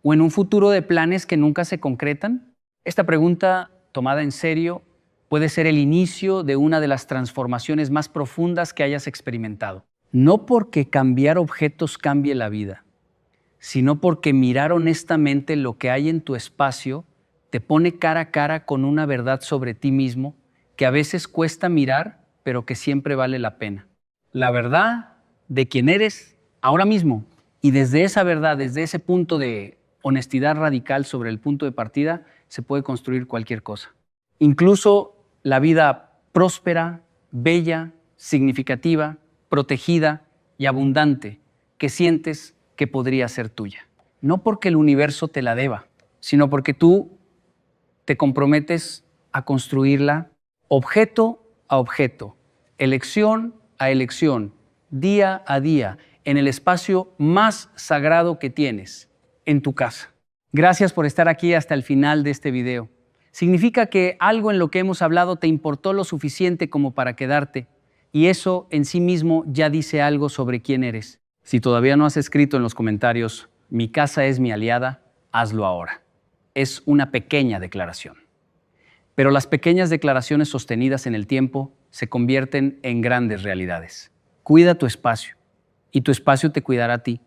o en un futuro de planes que nunca se concretan? Esta pregunta, tomada en serio, puede ser el inicio de una de las transformaciones más profundas que hayas experimentado. No porque cambiar objetos cambie la vida, sino porque mirar honestamente lo que hay en tu espacio te pone cara a cara con una verdad sobre ti mismo que a veces cuesta mirar, pero que siempre vale la pena. La verdad de quién eres ahora mismo. Y desde esa verdad, desde ese punto de honestidad radical sobre el punto de partida, se puede construir cualquier cosa. Incluso la vida próspera, bella, significativa, protegida y abundante que sientes que podría ser tuya. No porque el universo te la deba, sino porque tú te comprometes a construirla objeto a objeto, elección a elección, día a día, en el espacio más sagrado que tienes, en tu casa. Gracias por estar aquí hasta el final de este video. Significa que algo en lo que hemos hablado te importó lo suficiente como para quedarte, y eso en sí mismo ya dice algo sobre quién eres. Si todavía no has escrito en los comentarios, mi casa es mi aliada, hazlo ahora. Es una pequeña declaración. Pero las pequeñas declaraciones sostenidas en el tiempo se convierten en grandes realidades. Cuida tu espacio y tu espacio te cuidará a ti.